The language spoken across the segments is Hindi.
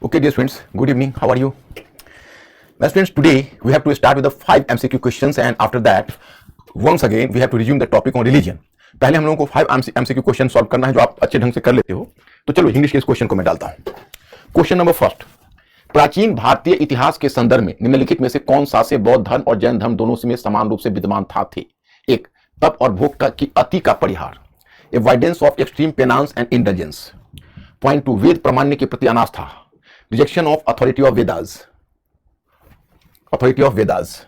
Okay, dear friends, good evening. How are you? My friends, today we have to start with the 5 MCQ questions, and after that, once again, we have to resume the topic on religion. पहले हम लोगों को 5 MCQ क्वेश्चन सॉल्व करना है जो आप अच्छे ढंग से कर लेते हो. तो चलो इंग्लिश के इस क्वेश्चन को मैं डालता हूं. Question number first. प्राचीन भारतीय इतिहास के संदर्भ में निम्नलिखित में से कौन सा से बौद्ध धर्म और जैन धर्म दोनों में समान रूप से विद्यमान था थे? एक, तप और भोग की अति का परिहार. Avoidance of extreme penance and indulgence. Point 2, वेद प्रामाण्य के प्रति अनास्था. Rejection of authority of Vedas. Authority of Vedas.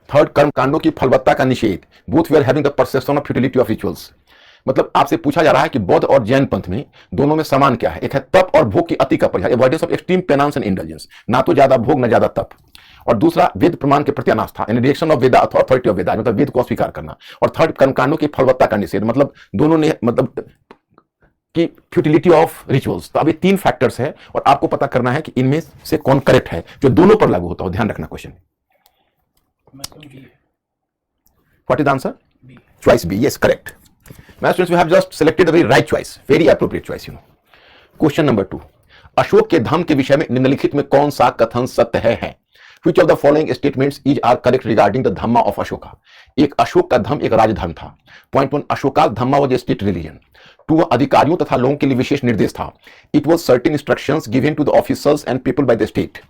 Third, कर्मकांडों की फलवत्ता का निषेध. बोथ वे are having the perception of futility of rituals. मतलब आपसे पूछा जा रहा है कि बौद्ध और जैन पंथ में दोनों में समान क्या है? एक है तप और भोग की अति का परिहार. Avoidance of extreme penance and indulgence. ना तो ज्यादा भोग ना ज्यादा तप. और दूसरा, वेद प्रमाण के प्रति अनास्था. Rejection of Veda authority of Veda, मतलब वेद को अस्वीकार करना. और थर्ड, कर्मकांडों की फलवत्ता का निषेध. मतलब दोनों ने मतलब कि फ्यूटिलिटी ऑफ रिचुअल्स. तो अब ये 3 फैक्टर्स है और आपको पता करना है कि इनमें से कौन करेक्ट है जो दोनों पर लागू होता हो. ध्यान रखना question. What is the answer? Choice B. Yes, correct. My students, we have just selected a very right choice, very appropriate choice, you know. Question number 2. Ashok के धम्म के विषय में निम्नलिखित में कौन सा कथन सत्य है? Which of the following statements are correct regarding the Dhamma of Ashoka? एक, अशोक का धम्म एक राजधर्म था. Point 1, Ashoka Dhamma was a state religion. 2, अधिकारियों तथा लोगों के लिए विशेष निर्देश था. It was certain instructions given to the officers and people by the state.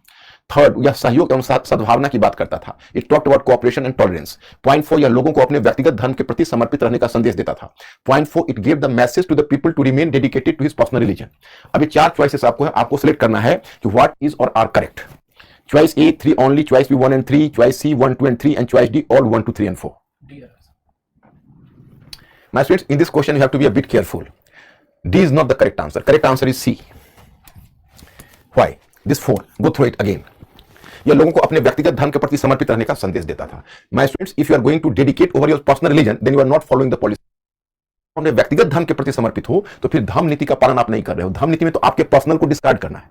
Third, यह सहयोग एवं सद्भावना की बात करता था. It talked about cooperation and tolerance. Point 4, यह लोगों को अपने व्यक्तिगत धर्म के प्रति समर्पित रहने का संदेश देता था. Point 4, it give the message to the people to remain dedicated to his personal religion. अभी 4 चॉइसेस आपको है, आपको सिलेक्ट करना है कि व्हाट इज और are correct. Choice A 3 only, choice B 1 and 3, choice C 1, 2 and 3, and choice D all 1, 2, 3 and 4. My students, in this question you have to be a bit careful. D is not the correct answer. Correct answer is C. Why? This 4. Go through it again. यह लोगों को अपने व्यक्तिगत धर्म के प्रति समर्पित रहने का संदेश देता था. My students, if you are going to dedicate over your personal religion, then you are not following the policy. अपने व्यक्तिगत धर्म के प्रति समर्पित हो तो फिर धर्म नीति का पालन आप नहीं कर रहे हो. धर्म नीति में तो आपके पर्सनल को डिस्कार्ड करना है,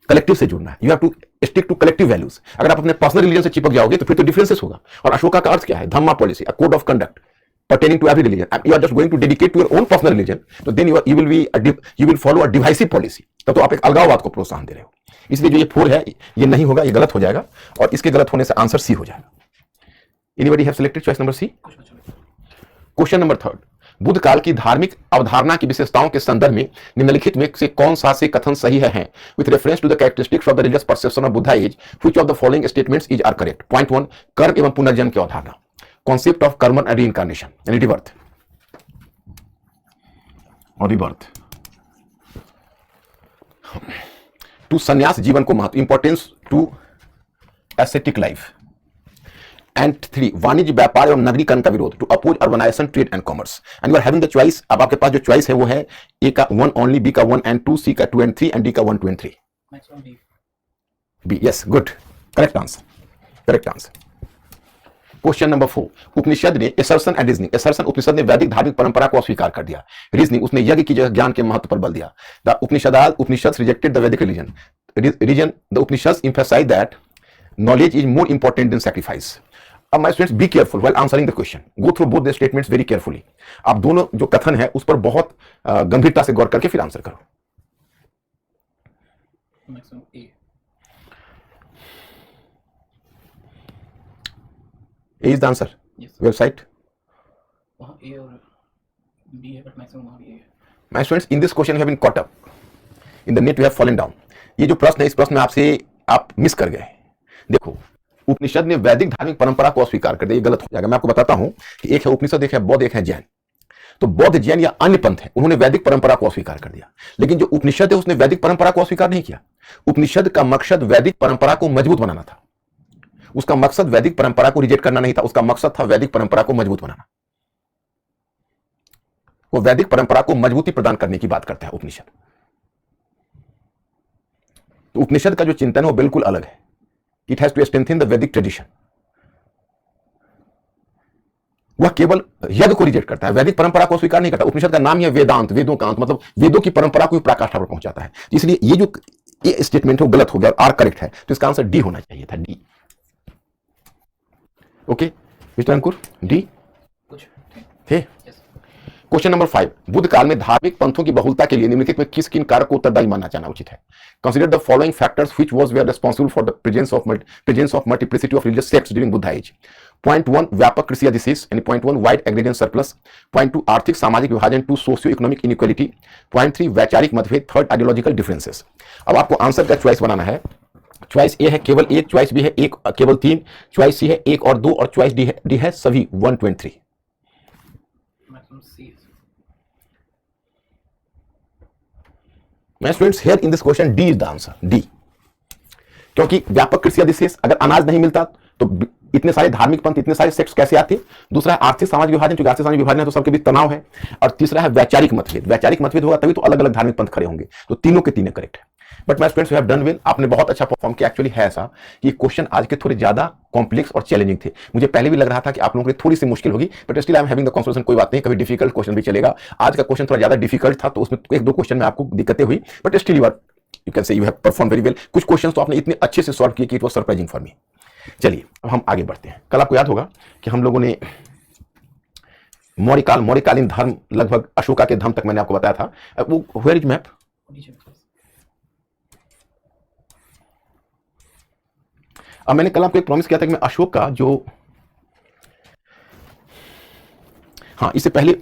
कलेक्टिव से जुड़ना है. You have to stick to collective values. अगर आप अपने पर्सनल रिलीजन से चिपक जाओगे तो फिर तो डिफरेंसेस होगा. और अशोका का अर्थ क्या है? Dhamma policy, a code of conduct pertaining to every religion. You are just going to dedicate to your own personal religion. So then you will follow a divisive policy. तो आप एक अलगाववाद को प्रोत्साहन दे रहे हो. इसलिए जो ये 4 है ये नहीं होगा, ये गलत हो जाएगा और इसके गलत होने से आंसर सी हो जाएगा. Anybody have selected choice number C? Question number 3. Buddha काल की धार्मिक अवधारणा की विशेषताओं के संदर्भ में निम्नलिखित में से कौन सा से कथन सही है? With reference to the characteristics of the religious perception of Buddha age, which of the following statements is are correct? Point 1, कर्म एवं पुनर्जन्म की अवधारणा. Concept of karma and reincarnation यानी रिबर्थ और रिबर्थ. 2, संन्यास जीवन को महत्व, importance to aesthetic life. And 3, वाणिज्य व्यापार एवं नगरीकरण का विरोध, to oppose urbanization trade and commerce. And you are having the choice. अब आपके पास जो चॉइस है वो है ए का 1 ओनली, बी का 1 and 2, सी का 2 and 3, एंड डी का 1, 2 and 3. B. Yes, good, correct answer, correct answer. Question number 4. Upanishad ने assertion and reasoning. Assertion, Upanishad ने वैदिक धार्मिक परंपरा को अस्वीकार कर दिया. रीजनिंग, उसने यज्ञ की जगह ज्ञान के महत्व पर बल दिया. The Upanishad rejected the Vedic religion. The Upanishad emphasize that knowledge is more important than sacrifice. अब my students, be careful while answering the question. Go through both the statements very carefully. आप दोनों जो कथन है उस पर बहुत गंभीरता से गौर करके फिर आंसर करो. A is the answer. Yes. Website. वहाँ A और B है, but maximum वहाँ भी A है. My students, in this question you have been caught up. In the net you have fallen down. ये जो प्रश्न है इस प्रश्न में आपसे आप मिस कर गए. देखो, उपनिषद ने वैदिक धार्मिक परंपरा को अस्वीकार कर दिया. ये गलत हो जाएगा. मैं आपको बताता हूं कि एक है उपनिषद, एक है बौद्ध, एक है जैन. तो बौद्ध, जैन या अन्य पंथ है, उन्होंने वैदिक परंपरा को अस्वीकार कर दिया. लेकिन जो उपनिषद है उसने वैदिक परंपरा को अस्वीकार नहीं किया. उपनिषद का मकसद वैदिक परंपरा को मजबूत बनाना था. उसका मकसद वैदिक परंपरा को रिजेक्ट करना नहीं था. उसका मकसद था वैदिक परंपरा को मजबूत बनाना. वो वैदिक परंपरा को मजबूती प्रदान करने की बात करता है उपनिषद. तो उपनिषद का जो चिंतन है वो बिल्कुल अलग है. It has to strengthen the Vedic tradition. वह केवल यज्ञ को रिजेक्ट करता है, वैदिक परंपरा को स्वीकार नहीं करता. उपनिषद का नाम ही है वेदांत, वेदों का अंत, मतलब वेदों की परंपरा को पराकाष्ठा पर पहुंचाता है. इसलिए ये जो ये स्टेटमेंट है वो गलत हो गया और आर करेक्ट है. तो इसका आंसर डी होना चाहिए था. डी. ओके मिस्टर अंकुर, डी थे. क्वेश्चन नंबर 5, बुद्ध काल में धार्मिक पंथों की बहुलता के लिए निम्नलिखित में किस किन कारक को उत्तरदायी मानना जाना उचित है? Consider the following factors which was were responsible for the presence of multiplicity of religious sects during Buddha age. Point 1, व्यापक कृषि अधिशेष यानी point 1, wide aggregation surplus. Point 2, आर्थिक सामाजिक विभाजन। 2, सोशियो इकोनॉमिक इनइक्वालिटी। पॉइंट 3, वैचारिक मतभेद। 3, आइडियोलॉजिकल डिफरेंसेस। अब आपको आंसर का चॉइस बनाना है। चॉइस ए है केवल एक, चॉइस बी है एक केवल 3, चॉइस सी है 1 और 2 और चॉइस डी है सभी 1, 2 and 3। My students, here in this question D is the answer, D। क्योंकि व्यापक कृषि अधिशेष, अगर अनाज नहीं मिलता तो इतने सारे धार्मिक पंथ, इतने सारे सेक्ट्स कैसे आते? दूसरा है आर्थिक सामाजिक विभाजन, क्योंकि आर्थिक सामाजिक विभाजन है तो सबके बीच तनाव है। और तीसरा है वैचारिक मतभेद, वैचारिक मतभेद होगा तभी तो अलग अलग धार्मिक पंथ खड़े होंगे। तो तीनों के तीनों करेक्ट है। But my students, you have done well, आपने बहुत अच्छा परफॉर्म किया। एक्चुअली है ऐसा कि क्वेश्चन आज के थोड़े ज्यादा कॉम्प्लेक्स और चैलेंजिंग थे। मुझे पहले भी लग रहा था कि आप लोगों के लिए थोड़ी सी मुश्किल होगी, but still I am having the confidence, कोई बात नहीं, कभी डिफिकल्ट क्वेश्चन भी चलेगा। आज का क्वेश्चन थोड़ा ज्यादा डिफिकल्ट था तो उसमें 1-2 क्वेश्चन में आपको दिक्कतें हुई, बट स्टिल यू कैन से you have perform very well. कुछ क्वेश्चन तो आपने इतने अच्छे से सॉल्व किए कि it was surprising for me. चलिए अब हम आगे बढ़ते हैं। कल आपको याद होगा कि हम लोगों ने मौर्यकालीन धर्म लगभग अशोका के धर्म तक मैंने आपको बताया था। वो वेयर इज मैप? अब मैंने कल आपको एक प्रॉमिस किया था कि मैं अशोक का जो, हाँ इससे पहले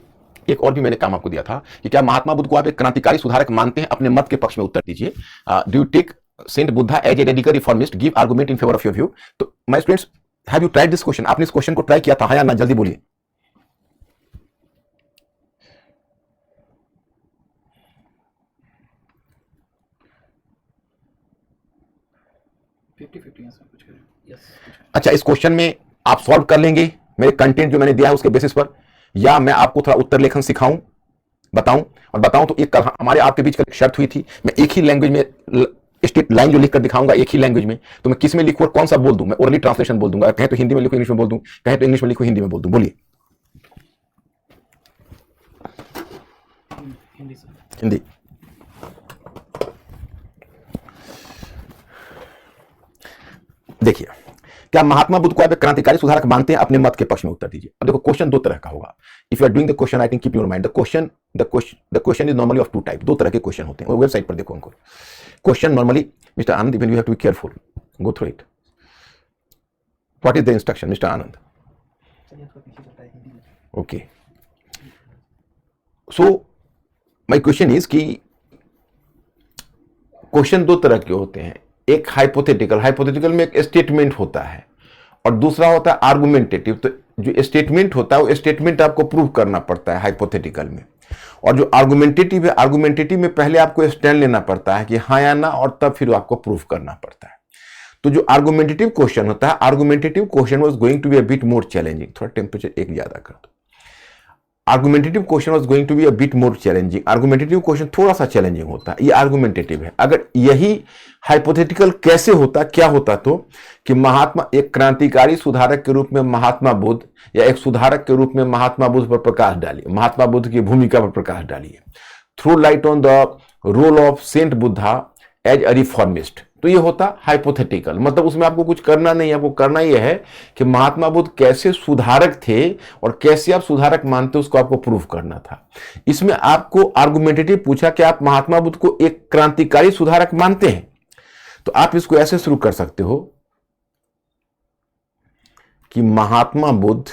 एक और भी मैंने काम आपको दिया था कि क्या महात्मा बुद्ध को आप एक क्रांतिकारी सुधारक मानते हैं? अपने मत के पक्ष में उत्तर दीजिए। Do you take saint Buddha as a radical reformist? Give argument in favour of your view. तो my students, have you tried this question? आपने इस क्वेश्चन को ट्राई किया था, हाँ या ना? जल्दी बोलिए। अच्छा, इस क्वेश्चन में आप सॉल्व कर लेंगे मेरे कंटेंट जो मैंने दिया है उसके बेसिस पर, या मैं आपको थोड़ा उत्तर लेखन सिखाऊं, बताऊं? और बताऊं तो एक हमारे आपके बीच का एक शर्त हुई थी, मैं एक ही लैंग्वेज में स्ट्रेट लाइन जो लिख कर दिखाऊंगा एक ही लैंग्वेज में, तो मैं किस में लिखूं और कौन सा बोल दूं? मैं ओरली ट्रांसलेशन बोल दूंगा, कहें तो हिंदी में लिखूं, इंग्लिश में बोल दूं, कहें तो इंग्लिश में लिखूं, हिंदी में बोल दूं। बोलिए। हिंदी। देखिए, क्या महात्मा बुद्ध को आप एक क्रांतिकारी सुधारक मानते हैं? अपने मत के पक्ष में उत्तर दीजिए। अब देखो क्वेश्चन 2 तरह का होगा। If you are doing the question, I think keep your mind, the question is normally of 2 type. 2 तरह के क्वेश्चन होते हैं, वेबसाइट पर देखो उनको। Question normally, mister Anand, even you have to be careful, go through it. What is the instruction mister Anand? Okay, so my question is कि क्वेश्चन 2 तरह के होते हैं। एक हाइपोथेटिकल में एक स्टेटमेंट होता है और दूसरा होता है आर्गुमेंटेटिव। तो जो स्टेटमेंट होता है वो स्टेटमेंट आपको प्रूव करना पड़ता है हाइपोथेटिकल में, और जो आर्गुमेंटेटिव है, आर्गुमेंटेटिव में पहले आपको स्टैंड लेना पड़ता है कि हाँ या ना, और तब फिर आपको प्रूव करना पड़ता है। तो जो आर्गुमेंटेटिव क्वेश्चन होता है, argumentative question was going to be a bit more challenging. थोड़ा टेम्परेचर एक ज्यादा कर दो। Argumentative question was going to be a bit more challenging. Argumentative question थोड़ा सा चैलेंजिंग होता है, ये आर्गुमेंटेटिव है। अगर यही हाइपोथेटिकल कैसे होता, क्या होता? तो कि महात्मा, एक क्रांतिकारी सुधारक के रूप में महात्मा बुद्ध, या एक सुधारक के रूप में महात्मा बुद्ध पर प्रकाश डालिए, महात्मा बुद्ध की भूमिका पर प्रकाश डालिए। Throw light on the role of saint Buddha as a reformist. तो ये होता हाइपोथेटिकल, मतलब उसमें आपको कुछ करना नहीं, आपको करना यह है कि महात्मा बुद्ध कैसे सुधारक थे और कैसे आप सुधारक मानते उसको आपको प्रूफ करना था। इसमें आपको आर्गुमेंटेटिव पूछा कि आप महात्मा बुद्ध को एक क्रांतिकारी सुधारक मानते हैं, तो आप इसको ऐसे शुरू कर सकते हो कि महात्मा बुद्ध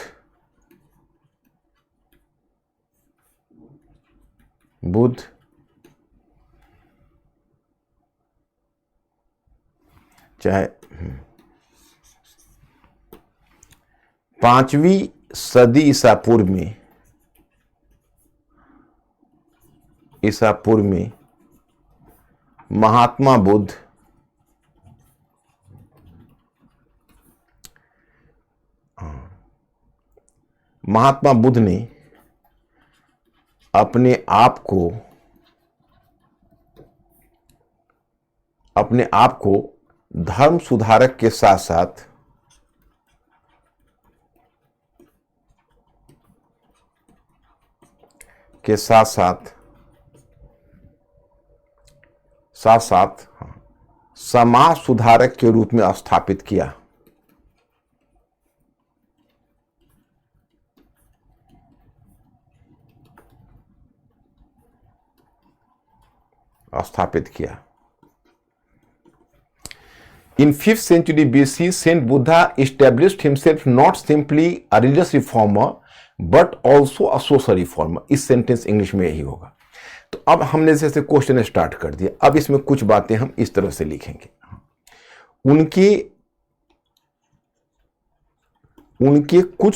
चाहे 5वीं सदी ईसा पूर्व में महात्मा बुद्ध ने अपने आप को धर्म सुधारक के साथ साथ समाज सुधारक के रूप में स्थापित किया। स्थापित किया। In 5th century BC, Saint Buddha established himself not simply a religious reformer but also a social reformer। इस सेंटेंस इंग्लिश में यही होगा। तो अब हमने जैसे क्वेश्चन स्टार्ट कर दिया, अब इसमें कुछ बातें हम इस तरह से लिखेंगे। उनके कुछ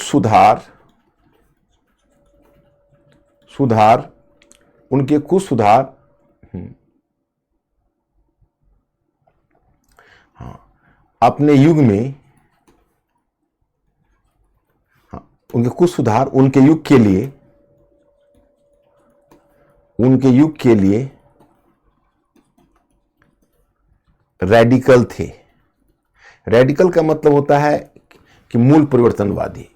सुधार अपने युग में, उनके कुछ सुधार उनके युग के लिए रैडिकल थे। रैडिकल का मतलब होता है कि मूल परिवर्तनवादी।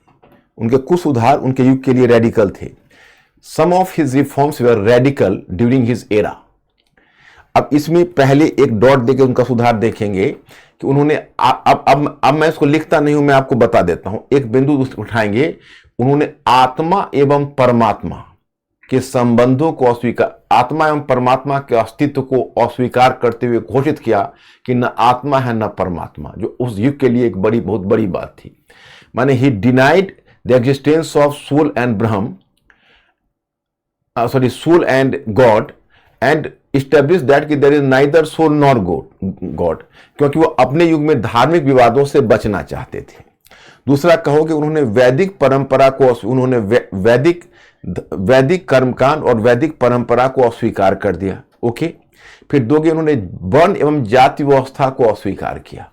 उनके कुछ सुधार उनके युग के लिए रैडिकल थे। Some of his reforms were radical during his era. अब इसमें पहले एक डॉट देकर उनका सुधार देखेंगे कि उन्होंने अब मैं इसको लिखता नहीं हूं, मैं आपको बता देता हूं। एक बिंदु उठाएंगे, उन्होंने आत्मा एवं परमात्मा के संबंधों को अस्वीकार, आत्मा एवं परमात्मा के अस्तित्व को अस्वीकार करते हुए घोषित किया कि न आत्मा है न परमात्मा, जो उस युग के लिए एक बहुत बड़ी बात थी। माने ही denied the existence of soul and Brahma, soul and God, and establish that कि there is neither soul nor God, क्योंकि वो अपने युग में धार्मिक विवादों से बचना चाहते थे। दूसरा कहो कि उन्होंने वैदिक परंपरा को, उन्होंने वैदिक कर्मकांड और वैदिक परंपरा को अस्वीकार कर दिया। ओके। फिर दोगे, उन्होंने वर्ण एवं जाति व्यवस्था को अस्वीकार किया।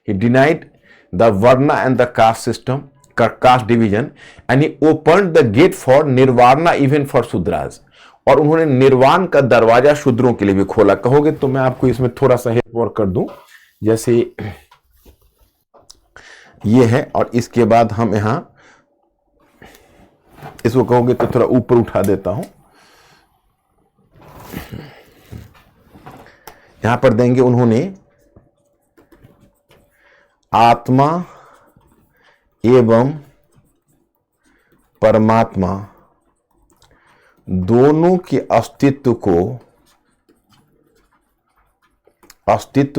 He denied the varna and the caste system, caste division, and he opened the gate for nirvana even for Shudras. और उन्होंने निर्वाण का दरवाजा शूद्रों के लिए भी खोला। कहोगे तो मैं आपको इसमें थोड़ा सा हेल्प और कर दूं, जैसे ये है और इसके बाद हम यहां इसको कहोगे तो थोड़ा ऊपर उठा देता हूं। यहां पर देंगे, उन्होंने आत्मा एवं परमात्मा दोनों के अस्तित्व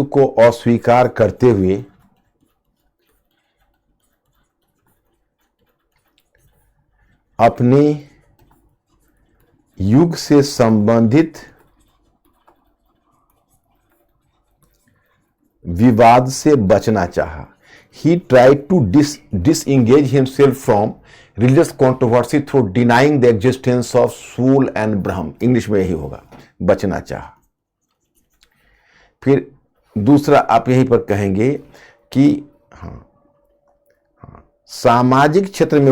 को अस्वीकार करते हुए अपने युग से संबंधित विवाद से बचना चाहा। He tried to disengage himself from religious controversy through denying the existence of soul and Brahm। English में यही होगा, बचना चाहा। फिर दूसरा आप यहीं पर कहेंगे कि सामाजिक क्षेत्र में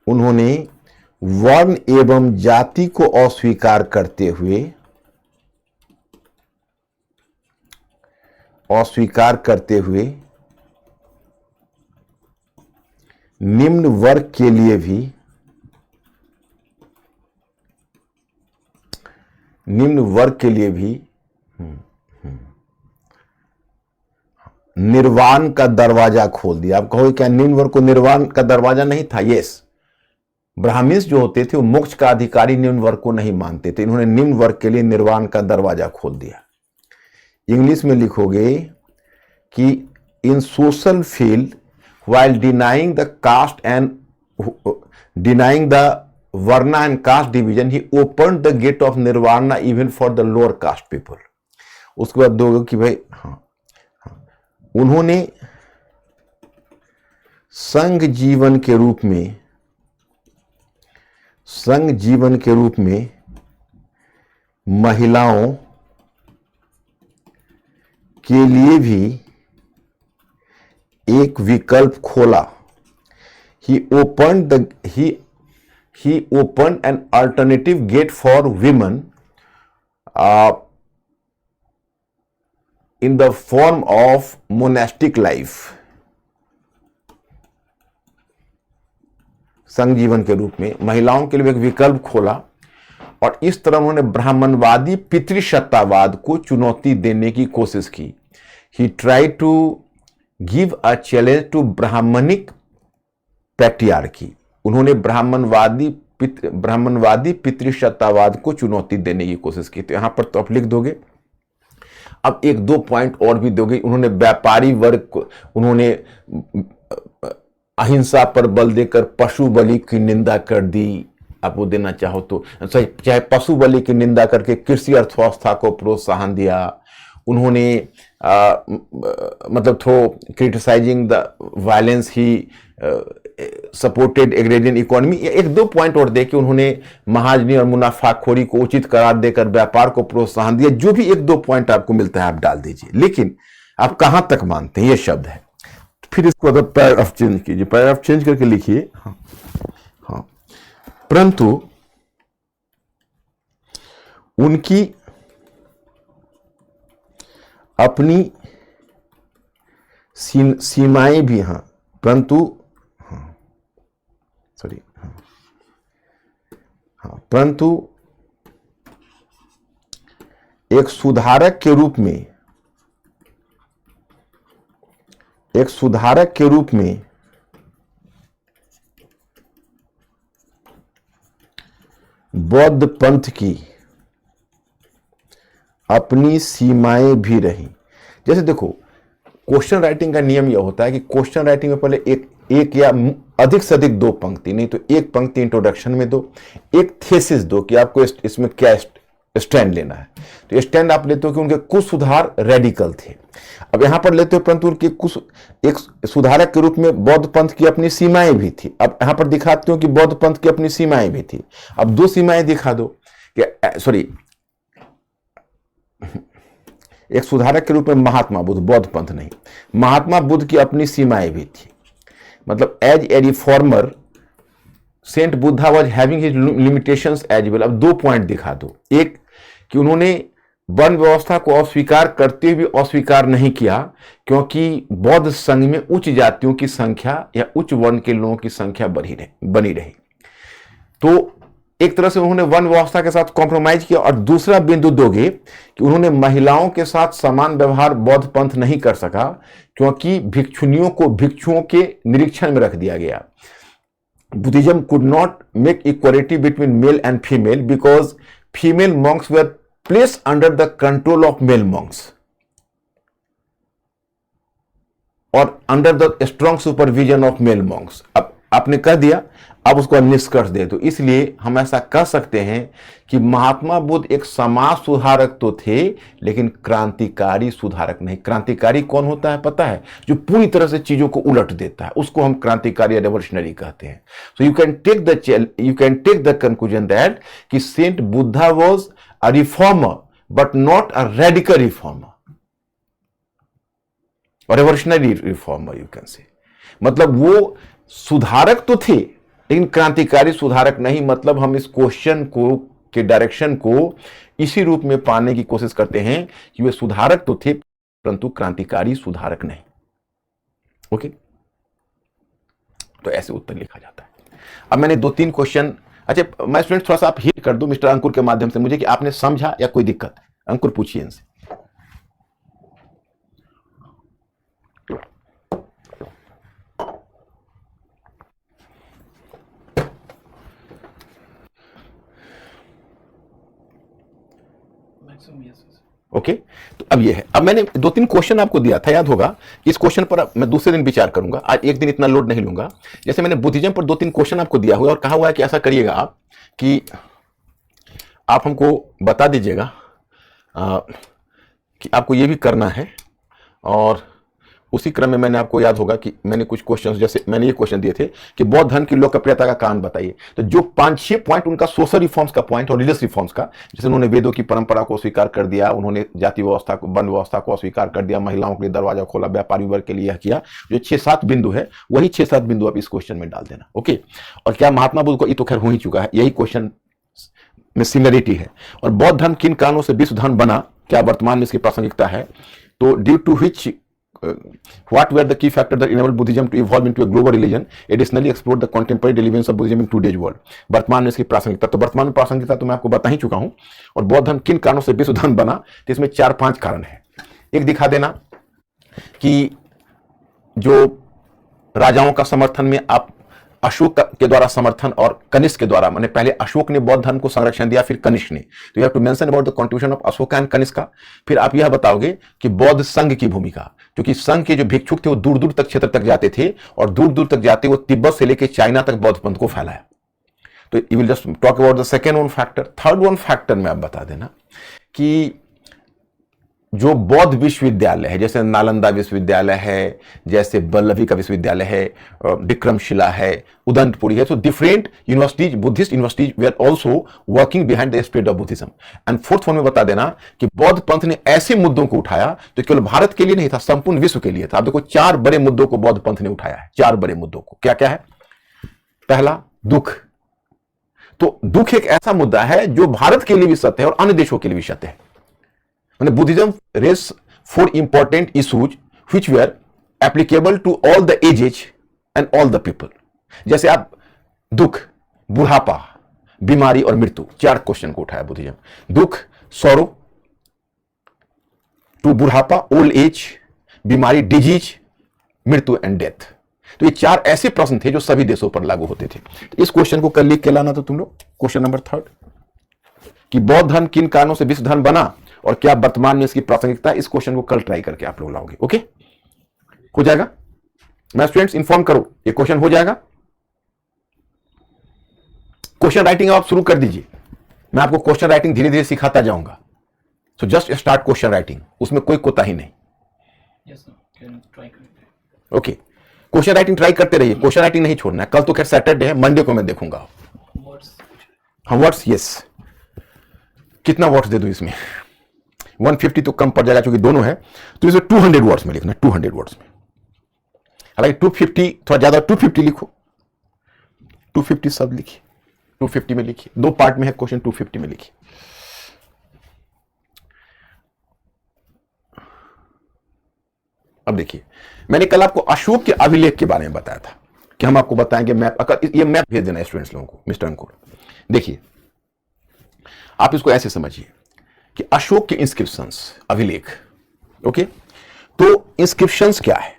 उन्होंने वर्ण एवं जाति को अस्वीकार करते हुए निम्न वर्ग के लिए भी निर्वाण का दरवाजा खोल दिया। आप कहोगे क्या निम्न वर्ग को निर्वाण का दरवाजा नहीं था? यस, ब्राह्मण्स जो होते थे वो मोक्ष का अधिकारी निम्न वर्ग को नहीं मानते थे। इन्होंने निम्न वर्ग के लिए निर्वाण का दरवाजा खोल दिया। इंग्लिश में लिखोगे कि in social field while denying the caste and denying the varna and caste division, he opened the gate of nirvana even for the lower caste people। उसके बाद दोगे कि भाई उन्होंने संघ जीवन के रूप में महिलाओं के लिए भी एक विकल्प खोला। He opened an alternative gate for women in the form of monastic life। संघ जीवन के रूप में महिलाओं के लिए एक विकल्प खोला और इस तरह उन्होंने ब्राह्मणवादी पितृसत्तावाद को चुनौती देने की कोशिश की। He tried to give a challenge to Brahmanic patriarchy। उन्होंने ब्राह्मणवादी पितृसत्तावाद को चुनौती देने की कोशिश की। तो यहां पर तो आप लिख दोगे। अब एक दो पॉइंट और भी दोगे। उन्होंने व्यापारी वर्ग को, उन्होंने अहिंसा पर बल देकर पशु बलि की निंदा कर दी। आप वो देना चाहो तो सही, चाहे पशु बलि की निंदा करके कृषि अर्थव्यवस्था को प्रोत्साहन दिया। उन्होंने मतलब through criticizing the violence he supported agrarian economy. एक दो पॉइंट और देके उन्होंने महाजनी और मुनाफाखोरी को उचित करार देकर व्यापार को प्रोत्साहन दिया। जो भी एक दो पॉइंट आपको मिलता है आप डाल दीजिए, लेकिन आप कहां तक मानते हैं ये शब्द है। फिर इसको अगर पैराग्राफ चेंज कीजिए, पैराग्राफ चेंज करके लिखिए हाँ, हाँ, परंतु उनकी अपनी सीमाएं भी, हाँ, परंतु हाँ, सॉरी, हाँ, हाँ, परंतु एक सुधारक के रूप में बौद्ध पंथ की अपनी सीमाएं भी रही। जैसे देखो, क्वेश्चन राइटिंग का नियम यह होता है कि क्वेश्चन राइटिंग में पहले एक या अधिक से अधिक दो पंक्ति, नहीं तो एक पंक्ति इंट्रोडक्शन में दो, एक थेसिस दो कि आपको इसमें क्या स्टैंड लेना है। तो स्टैंड आप लेते हो कि उनके कुछ सुधार रेडिकल थे। अब यहां पर लेते हो परंतु उनके कुछ, एक सुधारक के रूप में बौद्ध पंथ की अपनी सीमाएं भी थी। अब यहां पर दिखाते हो कि बौद्ध पंथ की अपनी सीमाएं भी थी। अब दो सीमाएं दिखा दो कि सॉरी, एक सुधारक के रूप में महात्मा बुद्ध, बौद्ध पंथ नहीं, महात्मा बुद्ध की अपनी सीमाएं भी थी। मतलब as a reformer saint Buddha was having his limitations as well. अब दो पॉइंट दिखा दो। एक कि उन्होंने वर्ण व्यवस्था को अस्वीकार करते हुए अस्वीकार नहीं किया, क्योंकि बौद्ध संघ में उच्च जातियों की संख्या या उच्च वर्ण के लोगों की संख्या बनी रही। तो एक तरह से उन्होंने वर्ण व्यवस्था के साथ कॉम्प्रोमाइज किया। और दूसरा बिंदु दोगे कि उन्होंने महिलाओं के साथ समान व्यवहार बौद्ध पंथ नहीं कर सका, क्योंकि भिक्षुनियों को भिक्षुओं के निरीक्षण में रख दिया गया। Buddhism could not make equality between male and female because female monks were placed under the control of male monks और under the strong supervision of male monks। अब आपने कह दिया, अब उसको निष्कर्ष दे दो। इसलिए हम ऐसा कह सकते हैं कि महात्मा बुद्ध एक समाज सुधारक तो थे, लेकिन क्रांतिकारी सुधारक नहीं। क्रांतिकारी कौन होता है पता है? जो पूरी तरह से चीजों को उलट देता है, उसको हम क्रांतिकारी या रेवोल्यूशनरी कहते हैं। So you can take the conclusion that कि saint Buddha was a reformer but not a radical reformer और revolutionary reformer you can say. मतलब वो सुधारक तो थे लेकिन क्रांतिकारी सुधारक नहीं। मतलब हम इस क्वेश्चन को के डायरेक्शन को इसी रूप में पाने की कोशिश करते हैं कि वे सुधारक तो थे परंतु क्रांतिकारी सुधारक नहीं। ओके, तो ऐसे उत्तर लिखा जाता है। अब मैंने दो तीन क्वेश्चन, अच्छा मैं स्टूडेंट थोड़ा सा आप हिट कर दो मिस्टर अंकुर के माध्यम से मुझे कि आपने समझा या कोई दिक्कत। अंकुर पूछिए इनसे। ओके तो अब ये है। अब मैंने दो तीन क्वेश्चन आपको दिया था, याद होगा। इस क्वेश्चन पर मैं दूसरे दिन विचार करूंगा, आज एक दिन इतना लोड नहीं लूंगा। जैसे मैंने बुद्धिज्म पर दो तीन क्वेश्चन आपको दिया हुआ और कहा हुआ है कि ऐसा करिएगा आप कि आप हमको बता दीजिएगा कि आपको ये भी करना है। और उसी क्रम में मैंने आपको याद होगा कि मैंने कुछ क्वेश्चंस, जैसे मैंने ये क्वेश्चन दिए थे कि बौद्ध धर्म की लोकप्रियता का कारण बताइए। तो जो 5-6 पॉइंट उनका सोशल रिफॉर्म्स का पॉइंट और रिलीजियस रिफॉर्म्स का, जैसे उन्होंने वेदों की परंपरा को स्वीकार कर दिया, उन्होंने जाति व्यवस्था को, वर्ण व्यवस्था को अस्वीकार कर दिया, महिलाओं के लिए दरवाजा खोला, व्यापारी वर्ग के लिए यह किया। जो 6-7 बिंदु है वही 6-7 बिंदु आप इस क्वेश्चन में डाल देना। ओके, और क्या महात्मा बुद्ध को, ये तो खैर हो ही चुका है, यही क्वेश्चन में सिमिलरिटी है। और बौद्ध धर्म किन कारणों से विश्व धर्म बना, क्या वर्तमान में इसकी प्रासंगिकता है। तो due to which what were the key factors that enabled Buddhism to evolve into a global religion? Additionally, explored the contemporary relevance of Buddhism in today's world। वर्तमान में इसकी प्रासंगिकता, तो वर्तमान में प्रासंगिकता तो मैं आपको बता ही चुका हूं। और बौद्ध धर्म किन कारणों से विश्व धर्म बना, तो इसमें 4-5 कारण है। एक दिखा देना कि जो राजाओं का समर्थन में आप के द्वारा समर्थन और कनिष्क के द्वारा, मैंने पहले अशोक ने बौद्ध धर्म को संरक्षण दिया, फिर कनिष्क ने। तो you have to mention about the contribution of Ashoka and Kanishka. फिर आप यह बताओगे कि बौद्ध संघ की भूमिका, क्योंकि संघ के जो भिक्षुक थे वो दूर दूर तक क्षेत्र तक जाते थे और दूर दूर तक जाते वो तिब्बत से लेकर चाइना तक बौद्ध पंथ को फैलाया। तो you will just talk about the second one factor. Third one factor में आप बता देना कि जो बौद्ध विश्वविद्यालय है, जैसे नालंदा विश्वविद्यालय है, जैसे बल्लभी का विश्वविद्यालय है, विक्रमशिला है, उदंतपुरी है, तो different universities, Buddhist universities they are also working behind the spirit of Buddhism. And fourth one में बता देना कि बौद्ध पंथ ने ऐसे मुद्दों को उठाया जो केवल भारत के लिए नहीं था, संपूर्ण विश्व के लिए था। आप देखो 4 बड़े मुद्दों को बौद्ध पंथ ने उठाया है, 4 बड़े मुद्दों को। क्या क्या है? पहला, दुख। तो दुख एक ऐसा मुद्दा है जो भारत के लिए भी सत्य है और अन्य देशों के लिए भी सत्य है। Buddhism raised 4 important issues which were applicable to all the ages and all the people। जैसे आप दुख, बुढ़ापा, बीमारी और मृत्यु, 4 क्वेश्चन को उठाया बुद्धिज्म। दुख, सॉरो, टू बुढ़ापा, ओल्ड एज, बीमारी, डिजीज, मृत्यु एंड डेथ। तो ये 4 ऐसे प्रश्न थे जो सभी देशों पर लागू होते थे। तो इस क्वेश्चन को कल लिख के लाना था तुम लोग। क्वेश्चन नंबर 3 कि बौद्ध धर्म किन कारणों से विश्व धर्म बना और क्या वर्तमान में इसकी प्रासंगिकता, इस क्वेश्चन को कल ट्राई करके आप लोग लाओगे। ओके, हो जाएगा? मैं स्टूडेंट्स इन्फॉर्म करो, ये क्वेश्चन हो जाएगा। क्वेश्चन राइटिंग आप शुरू कर दीजिए, मैं आपको क्वेश्चन राइटिंग धीरे धीरे सिखाता जाऊंगा। So just start question writing, उसमें कोई कोताही नहीं। ओके, क्वेश्चन राइटिंग ट्राई करते रहिए, क्वेश्चन राइटिंग नहीं छोड़ना है। कल तो खैर सैटरडे है, मंडे को मैं देखूंगा। हाँ, वर्ड्स, यस। कितना वर्ड्स दे दूं इसमें? 150 तो कम पड़ जाएगा क्योंकि दोनों है, तो इसे 200 वर्ड्स में लिखना, 200 वर्ड्स में। हालांकि 250 थोड़ा ज्यादा, 250 लिखो, 250 सब लिखिए, 250 में लिखिए। 2 पार्ट में है क्वेश्चन, 250 में लिखिए। अब देखिए, मैंने कल आपको अशोक के अभिलेख के बारे में बताया था कि हम आपको बताएंगे मैप। ये मैप भेज देना स्टूडेंट्स लोगों को, मिस्टर अंकुर। देखिए, आप इसको ऐसे समझिए कि अशोक के इंस्क्रिप्शंस, अभिलेख। ओके, तो इंस्क्रिप्शंस क्या है?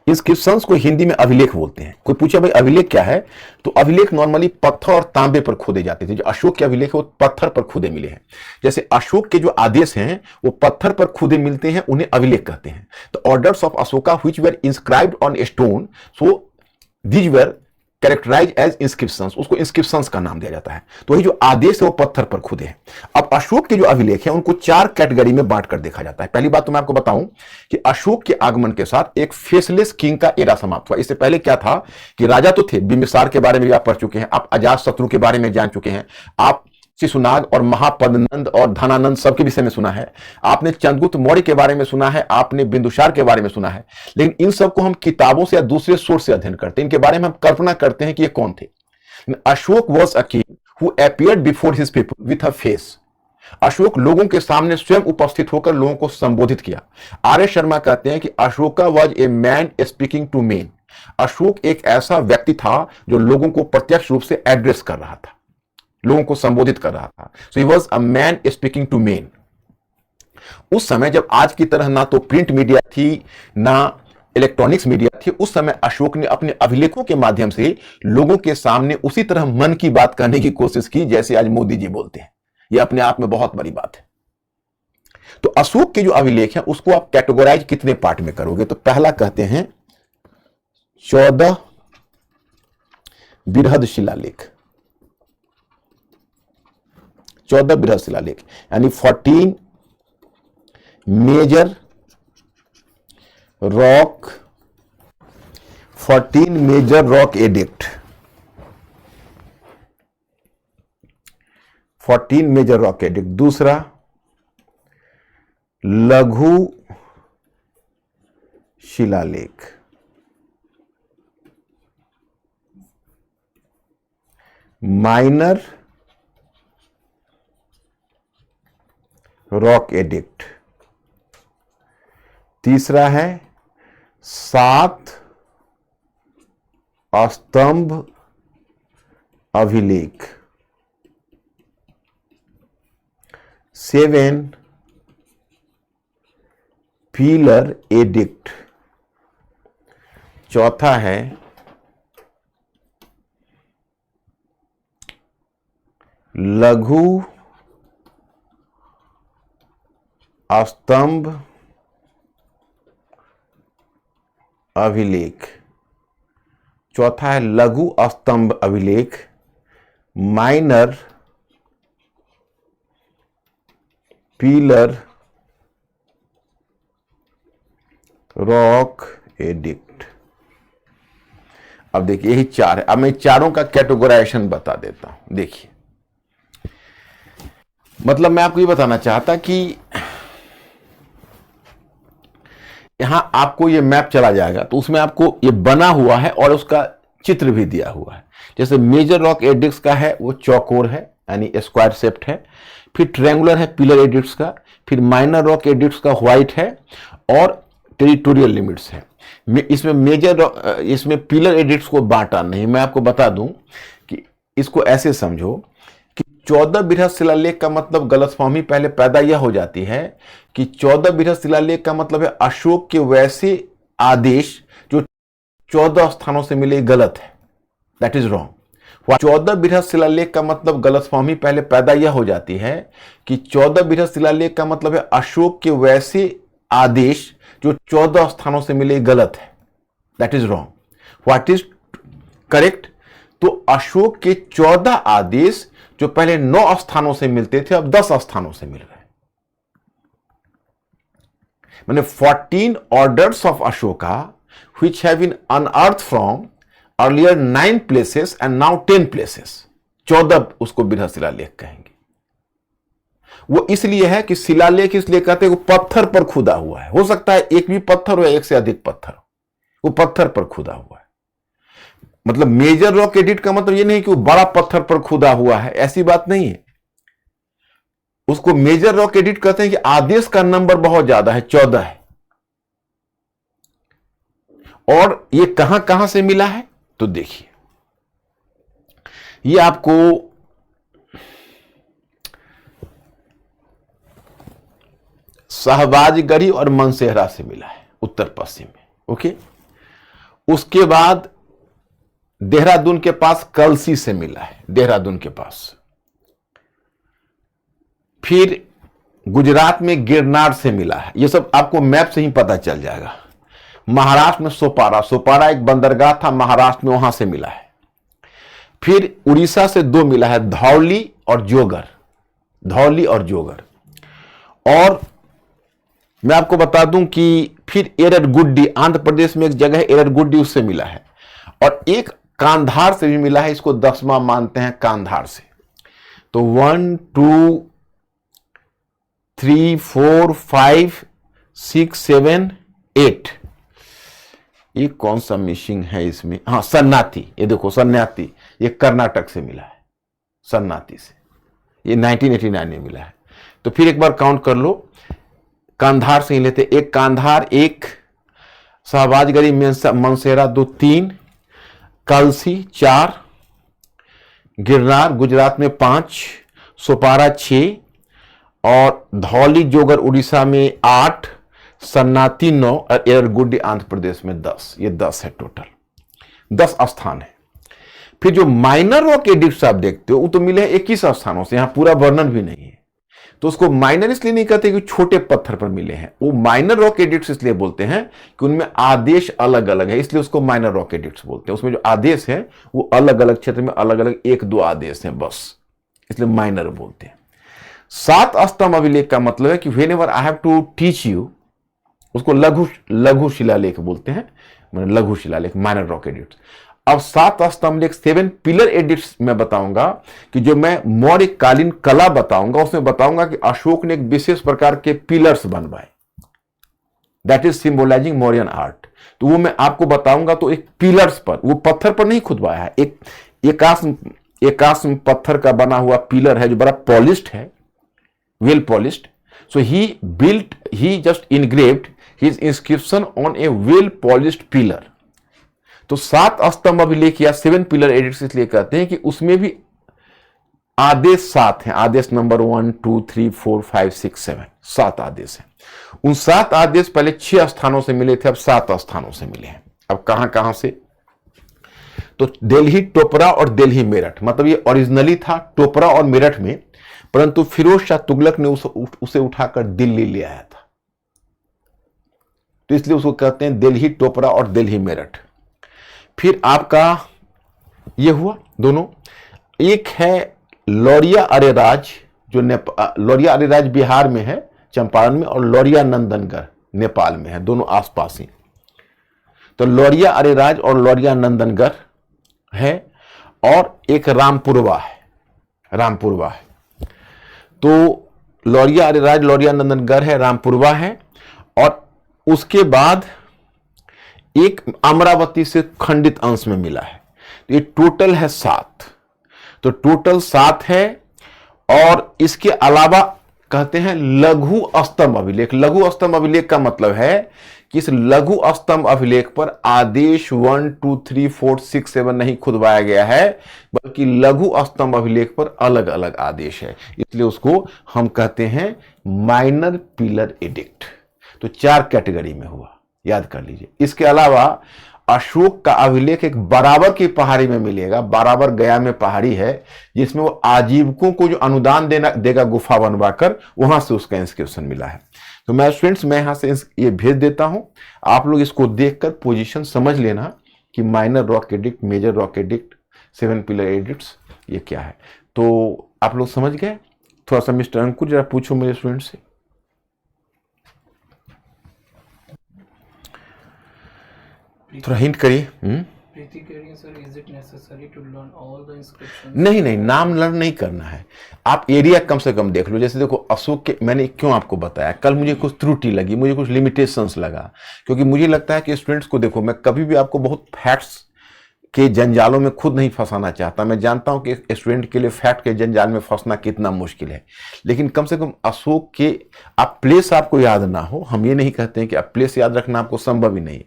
इंस्क्रिप्शंस को हिंदी में अभिलेख बोलते हैं। कोई पूछे भाई अभिलेख क्या है, तो अभिलेख नॉर्मली पत्थर और तांबे पर खोदे जाते थे। जो अशोक के अभिलेख है वो पत्थर पर खुदे मिले हैं। जैसे अशोक के जो आदेश हैं वो पत्थर पर खुदे मिलते हैं, उन्हें अभिलेख कहते हैं। तो orders of Ashoka which were inscribed on stone, so these were characterize as inscriptions, उसको इंस्क्रिप्शंस का नाम दिया जाता है। तो ये जो आदेश है वो पत्थर पर खुदे हैं। अब अशोक के जो अभिलेख हैं उनको 4 कैटेगरी में बांटकर देखा जाता है। पहली बात तो मैं आपको बताऊं कि अशोक के आगमन के साथ एक फेसलेस किंग का एरा समाप्त हुआ। इससे पहले क्या था कि राजा तो थे, बिंबिसार के बारे में भी आप पढ़ चुके हैं, आप अजातशत्रु के बारे में जान चुके हैं, आप शिशुनाग और महापद्मनंद और धनानंद सबके विषय में सुना है, आपने चंद्रगुप्त मौर्य के बारे में सुना है, आपने बिंदुसार के बारे में सुना है। लेकिन इन सबको हम किताबों से या दूसरे सोर्स से अध्ययन करते हैं, इनके बारे में हम कल्पना करते हैं कि ये कौन थे। Ashok was a king who appeared before his people with a face. Ashok लोगों के सामने स्वयं उपस्थित होकर लोगों को संबोधित किया। आर्य शर्मा कहते हैं कि Ashoka was a man speaking to men. Ashoka एक ऐसा व्यक्ति था जो लोगों को प्रत्यक्ष रूप से एड्रेस कर रहा था, लोगों को संबोधित कर रहा था। So he was a man speaking to men. उस समय जब आज की तरह ना तो प्रिंट मीडिया थी ना इलेक्ट्रॉनिक्स मीडिया थी, उस समय अशोक ने अपने अभिलेखों के माध्यम से लोगों के सामने उसी तरह मन की बात करने की कोशिश की जैसे आज मोदी जी बोलते हैं। यह अपने आप में बहुत बड़ी बात है। तो अशोक के जो अभिलेख हैं उसको आप कैटेगोराइज कितने पार्ट में करोगे? तो पहला कहते हैं 14 बृहद शिलालेख, 14 बृहद शिलालेख, यानी 14 major rock, 14 major rock edict, 14 major rock edict. दूसरा लघु शिलालेख, माइनर रॉक एडिक्ट। तीसरा है 7 स्तंभ अभिलेख, 7 पिलर एडिक्ट। चौथा है लघु स्तंभ अभिलेख। चौथा है लघु स्तंभ अभिलेख, माइनर पिलर रॉक एडिक्ट। अब देखिए यही चार है। अब मैं चारों का कैटेगराइजेशन बता देता हूं। देखिए, मतलब मैं आपको ये बताना चाहता कि यहां आपको ये मैप चला जाएगा तो उसमें आपको ये बना हुआ है और उसका चित्र भी दिया हुआ है। जैसे मेजर रॉक एडिक्ट्स का है वो चौकोर है यानी स्क्वायर शेप्ड है, फिर ट्रायंगुलर है पिलर एडिक्ट्स का, फिर माइनर रॉक एडिक्ट्स का व्हाइट है और टेरिटोरियल लिमिट्स है। इसमें इसमें पिलर एडिक्ट्स को बांटा नहीं। मैं आपको बता दूं कि इसको ऐसे समझो कि 14 बृहत शिलालेख का मतलब गलतफहमी पहले पैदा यह हो जाती है कि 14 बृहत शिलालेख का मतलब है अशोक के वैसे आदेश जो 14 स्थानों से मिले, गलत है, दैट इज रॉन्ग। 14 बृहत शिलालेख का मतलब गलतफहमी पहले पैदा यह हो जाती है कि 14 बृहत शिलालेख का मतलब है अशोक के वैसे आदेश जो 14 स्थानों से मिले, गलत है, that is wrong. What is correct? तो अशोक के 14 आदेश जो पहले 9 स्थानों से मिलते थे अब 10 स्थानों से मिल रहे हैं। मैंने 14 orders of Ashoka which have been unearthed from earlier 9 places and now 10 places। 14 उसको बृहत शिलालेख कहेंगे। वो इसलिए है कि शिलालेख इसलिए कहते हैं वो पत्थर पर खुदा हुआ है। हो सकता है एक भी पत्थर हो या एक से अधिक पत्थर हो, वो पत्थर पर खुदा हुआ है। मतलब मेजर रॉक एडिक्ट का मतलब ये नहीं कि वो बड़ा पत्थर पर खुदा हुआ है, ऐसी बात नहीं है। उसको मेजर रॉक एडिक्ट कहते हैं कि आदेश का नंबर बहुत ज्यादा है, 14 है। और ये कहां कहां से मिला है तो देखिए, ये आपको शहबाजगढ़ी और मनसेहरा से मिला है, उत्तर पश्चिम में। ओके, उसके बाद देहरादून के पास कलसी से मिला है, देहरादून के पास। फिर गुजरात में गिरनार से मिला है। ये सब आपको मैप से ही पता चल जाएगा। महाराष्ट्र में सोपारा एक बंदरगाह था महाराष्ट्र में, वहां से मिला है। फिर उड़ीसा से 2 मिला है, धौली और जोगर। और मैं आपको बता दूं कि फिर एररगुड्डी, आंध्र प्रदेश में एक जगह है एररगुड्डी, उससे मिला है। और एक कांधार से भी मिला है, इसको 10वां मानते हैं कांधार से। तो 1 2 3 4 5 6 7 8, ये कौन सा मिशिंग है इसमें? हाँ, सन्नाथी। ये देखो सन्नाथी, ये कर्नाटक से मिला है, सन्नाथी से। ये 1989 में मिला है। तो फिर एक बार काउंट कर लो, कांधार से ही लेते, एक कांधार, एक शहबाजगढ़ी मनसेरा 2 3, कलसी 4, गिरनार गुजरात में 5, सोपारा 6 और धौली जोगर उड़ीसा में 8, सन्नाथी 9 और एररगुड्डी आंध्र प्रदेश में 10। ये 10 है टोटल, 10 स्थान है। फिर जो माइनर रॉक एडिक्ट्स आप देखते हो वो तो मिले हैं 21 स्थानों से, यहां पूरा वर्णन भी नहीं है। तो उसको माइनर इसलिए नहीं कहते कि छोटे पत्थर पर मिले हैं, वो माइनर रॉक एडिक्ट्स इसलिए बोलते हैं कि उनमें आदेश अलग अलग है, इसलिए उसको माइनर रॉक एडिक्ट्स बोलते हैं। उसमें जो आदेश है वो अलग अलग क्षेत्र में अलग अलग 1-2 आदेश हैं बस, इसलिए माइनर बोलते हैं। 7 स्तंभ अभिलेख का मतलब है कि whenever I have to teach you, उसको लघु शिलालेख बोलते हैं, लघु शिलालेख, माइनर रॉक एडिक्ट्स। अब 7 स्तंभ लेख 7 पिलर एडिक्ट्स में बताऊंगा कि जो मैं मौर्य कालीन कला बताऊंगा उसमें बताऊंगा कि अशोक ने एक विशेष प्रकार के पिलर्स बनवाए, that is symbolising Mauryan art. तो वो मैं आपको बताऊंगा। तो एक पिलर्स पर, वो पत्थर पर नहीं खुदवाया है, एक एकास्म पत्थर का बना हुआ पिलर है जो बड़ा पॉलिश्ड है, well polished. So he just engraved his inscription on a well polished pillar। तो 7 स्तंभ अभिलेख या 7 पिलर एडिक्ट्स इसलिए कहते हैं कि उसमें भी आदेश 7 हैं, आदेश नंबर 1 2 3 4 5 6 7, 7 आदेश हैं। उन 7 आदेश पहले 6 स्थानों से मिले थे, अब 7 स्थानों से मिले हैं। अब कहां कहां से, तो दिल्ली, टोपरा और दिल्ली मेरठ, मतलब ये ओरिजिनली था टोपरा और मेरठ में, परंतु फिरोज शाह तुगलक ने उसे उठाकर दिल्ली ले आया था, तो इसलिए उसको कहते हैं दिल्ली टोपरा और दिल्ली मेरठ। फिर आपका ये हुआ दोनों, एक है लौरिया अरेराज, जो लौरिया अरेराज बिहार में है चंपारण में, और लौरिया नंदनगढ़ नेपाल में है, दोनों आसपास ही। तो लौरिया अरेराज और लौरिया नंदनगढ़ है, और एक रामपुरवा है, रामपुरवा है। तो लौरिया अरेराज, लौरिया नंदनगढ़ है, रामपुरवा है, और उसके बाद एक अमरावती से खंडित अंश में मिला है। तो ये टोटल है 7, तो टोटल 7 है। और इसके अलावा कहते हैं लघु स्तंभ अभिलेख। लघु स्तंभ अभिलेख का मतलब है कि इस लघु स्तंभ अभिलेख पर आदेश 1 2 3 4 6 7 नहीं खुदवाया गया है, बल्कि लघु स्तंभ अभिलेख पर अलग अलग आदेश है, इसलिए उसको हम कहते हैं माइनर पिलर एडिक्ट। तो 4 कैटेगरी में हुआ, याद कर लीजिए। इसके अलावा अशोक का अभिलेख एक बराबर की पहाड़ी में मिलेगा, बराबर गया में पहाड़ी है, जिसमें वो आजीविकों को जो अनुदान देगा गुफा बनवाकर, वहां से उसका इंस्क्रिप्शन मिला है। तो मैं स्टूडेंट्स, मैं यहां से ये भेज देता हूं, आप लोग इसको देखकर पोजीशन समझ लेना कि minor rock edict, major rock edict, 7 pillar edicts ये क्या है। तो आप लोग समझ गए। थोड़ा सा मिस्टर अंकुर जरा पूछो मेरे स्टूडेंट से। थोड़ा हिंट करिए। प्रीति कह रही है sir, is it necessary to learn all the inscriptions? नहीं नहीं, नाम लर्न नहीं करना है, आप एरिया कम से कम देख लो। जैसे देखो अशोक के, मैंने क्यों आपको बताया, कल मुझे कुछ त्रुटि लगी, मुझे कुछ लिमिटेशंस लगा, क्योंकि मुझे लगता है कि स्टूडेंट्स को, देखो मैं कभी भी आपको बहुत फैक्ट्स के जंजालों में खुद नहीं फंसाना चाहता। मैं जानता हूं कि स्टूडेंट के लिए फैक्ट के जंजाल में फंसना कितना मुश्किल है, लेकिन कम से कम अशोक के आप प्लेस आपको याद ना हो, हम ये नहीं कहते हैं कि आप प्लेस याद रखना आपको संभव ही नहीं है,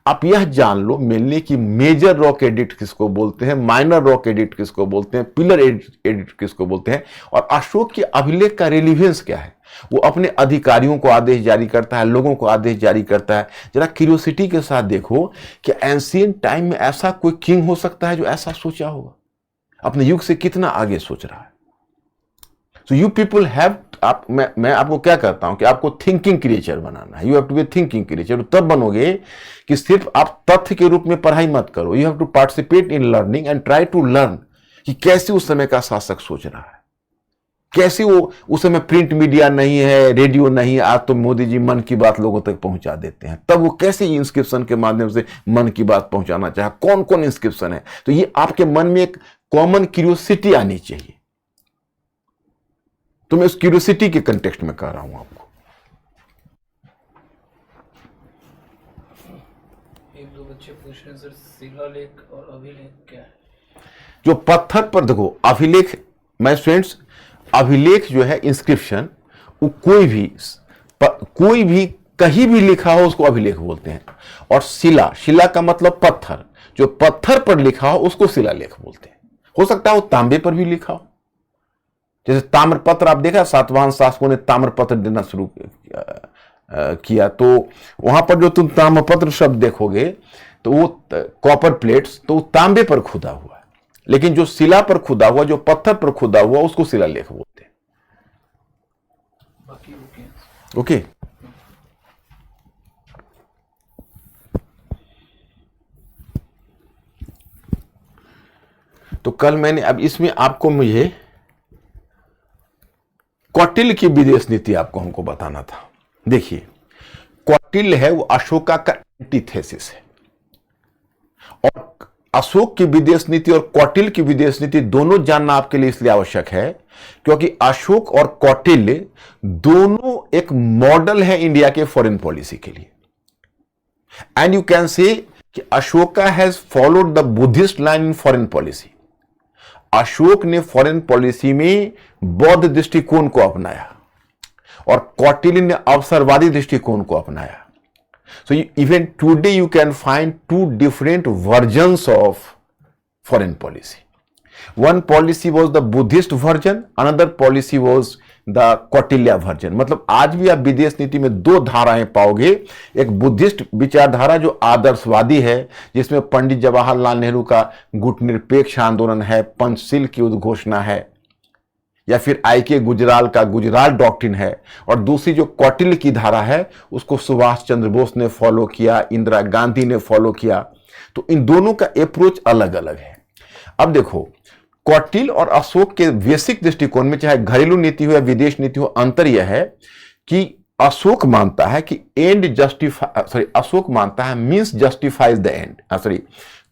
आप यह जान लो मिलने की मेजर रॉक एडिक्ट किसको बोलते हैं, माइनर रॉक एडिक्ट किसको बोलते हैं, पिलर एडिक्ट किसको बोलते हैं, और अशोक के अभिलेख का रिलीवेंस क्या है। वो अपने अधिकारियों को आदेश जारी करता है, लोगों को आदेश जारी करता है। जरा क्यूरियोसिटी के साथ देखो कि एंशिएंट टाइम में ऐसा कोई किंग हो सकता है जो ऐसा सोचा होगा, अपने युग से कितना आगे सोच रहा है। सो यू पीपल हैव, मैं आपको क्या कहता हूं कि आपको थिंकिंग क्रिएचर बनाना है। You have to be thinking creature. तब बनोगे कि सिर्फ आप तथ्य के रूप में पढ़ाई मत करो, you have to participate in learning and try to learn कि कैसे उस समय का शासक सोच रहा है, कैसे वो उस समय प्रिंट मीडिया नहीं है, रेडियो नहीं है, आज तो मोदी जी मन की बात लोगों तक पहुंचा देते हैं, तब वो कैसे इंस्क्रिप्शन के माध्यम से मन की बात पहुंचाना चाहे, कौन कौन इंस्क्रिप्शन है। तो ये आपके मन में एक कॉमन क्यूरियोसिटी आनी चाहिए। तो मैं उस क्यूरियोसिटी के कंटेक्स्ट में कह रहा हूं आपको। एक दो बच्चे पूछ रहे हैं सर, शिलालेख और अभिलेख क्या है? जो पत्थर पर, देखो अभिलेख, मैं स्टूडेंट्स, अभिलेख जो है इंस्क्रिप्शन, वो कोई भी कहीं भी लिखा हो उसको अभिलेख बोलते हैं। और शिला का मतलब पत्थर, जो पत्थर पर लिखा हो उसको शिलालेख बोलते हैं। हो सकता है वो तांबे पर भी लिखा हो, जैसे ताम्रपत्र, आप देखा सातवाहन शासकों ने ताम्रपत्र देना शुरू किया, तो वहां पर जो तुम ताम्रपत्र शब्द देखोगे तो वो कॉपर प्लेट्स, तो तांबे पर खुदा हुआ है, लेकिन जो शिला पर खुदा हुआ, जो पत्थर पर खुदा हुआ, उसको शिलालेख बोलते हैं। ओके। तो कल मैंने, अब इसमें आपको मुझे कौटिल्य की विदेश नीति आपको हमको बताना था। देखिए कौटिल्य है वो अशोका का एंटीथेसिस है, और अशोक की विदेश नीति और कौटिल्य की विदेश नीति दोनों जानना आपके लिए इसलिए आवश्यक है क्योंकि अशोक और कौटिल्य दोनों एक मॉडल है इंडिया के फॉरेन पॉलिसी के लिए। एंड यू कैन से कि Ashoka has followed the Buddhist line in foreign policy. Ashok ने फॉरेन पॉलिसी में बौद्ध दृष्टिकोण को अपनाया और कौटिल्य ने अवसरवादी दृष्टिकोण को अपनाया। So even today you can find 2 different versions of foreign policy. One policy was the Buddhist version, another policy was the Kautilya version. मतलब आज भी आप विदेश नीति में दो धाराएं पाओगे, एक बुद्धिस्ट विचारधारा जो आदर्शवादी है, जिसमें पंडित जवाहरलाल नेहरू का गुटनिरपेक्ष आंदोलन है, पंचशील की उद्घोषणा है, या फिर आई के गुजराल का गुजराल डॉक्ट्रिन है, और दूसरी जो कौटिल्य की धारा है उसको सुभाष चंद्र बोस ने फॉलो किया, इंदिरा गांधी ने फॉलो किया। तो इन दोनों का अप्रोच अलग अलग है। अब देखो, कौटिल्य और अशोक के बेसिक दृष्टिकोण में, चाहे घरेलू नीति हो या विदेश नीति हो, अंतर यह है कि अशोक मानता है कि अशोक मानता है means justifies the end.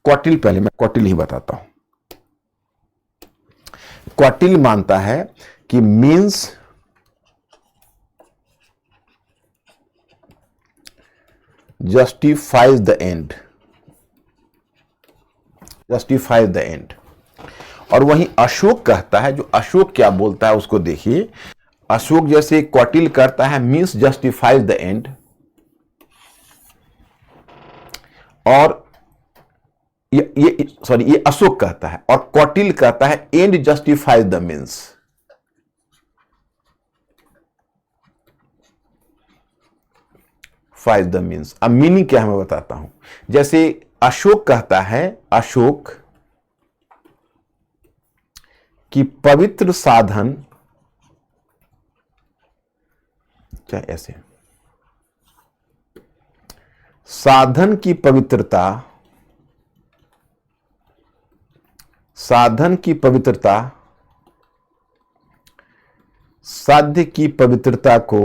Kautilya, पहले मैं कौटिल्य ही बताता हूं। कौटिल्य मानता है कि means justifies the end, justifies the end. और वहीं अशोक कहता है, जो अशोक क्या बोलता है उसको देखिए। अशोक जैसे कौटिल्य करता है मीन्स जस्टिफाइज द एंड, और ये अशोक कहता है, और कौटिल्य कहता है एंड जस्टिफाइज द मीन्स। फाइज द मीन्स। अब मीनिंग क्या है मैं बताता हूं। जैसे अशोक कहता है, अशोक कि पवित्र साधन, क्या ऐसे, साधन की पवित्रता, साधन की पवित्रता साध्य की पवित्रता को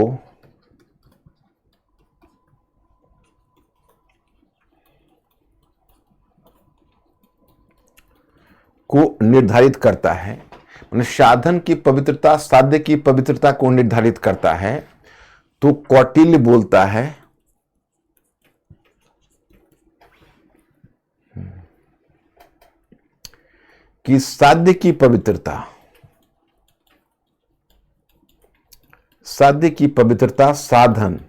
निर्धारित करता है। मतलब साधन की पवित्रता साध्य की पवित्रता को निर्धारित करता है। तो कौटिल्य बोलता है कि साध्य की पवित्रता, साध्य की पवित्रता साधन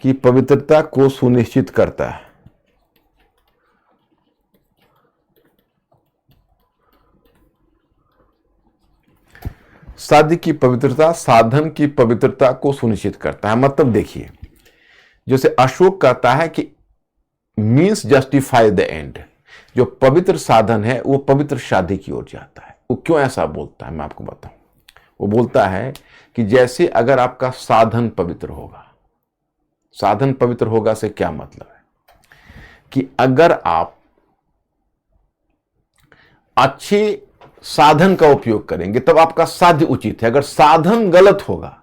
की पवित्रता को सुनिश्चित करता है। साध्य की पवित्रता साधन की पवित्रता को सुनिश्चित करता है। मतलब देखिए, जैसे अशोक कहता है कि मीन्स जस्टिफाई द एंड, जो पवित्र साधन है वो पवित्र शादी की ओर जाता है। वो क्यों ऐसा बोलता है मैं आपको बताऊं। वो बोलता है कि जैसे अगर आपका साधन पवित्र होगा, साधन पवित्र होगा से क्या मतलब है कि अगर आप अच्छे साधन का उपयोग करेंगे तब आपका साध्य उचित है। अगर साधन गलत होगा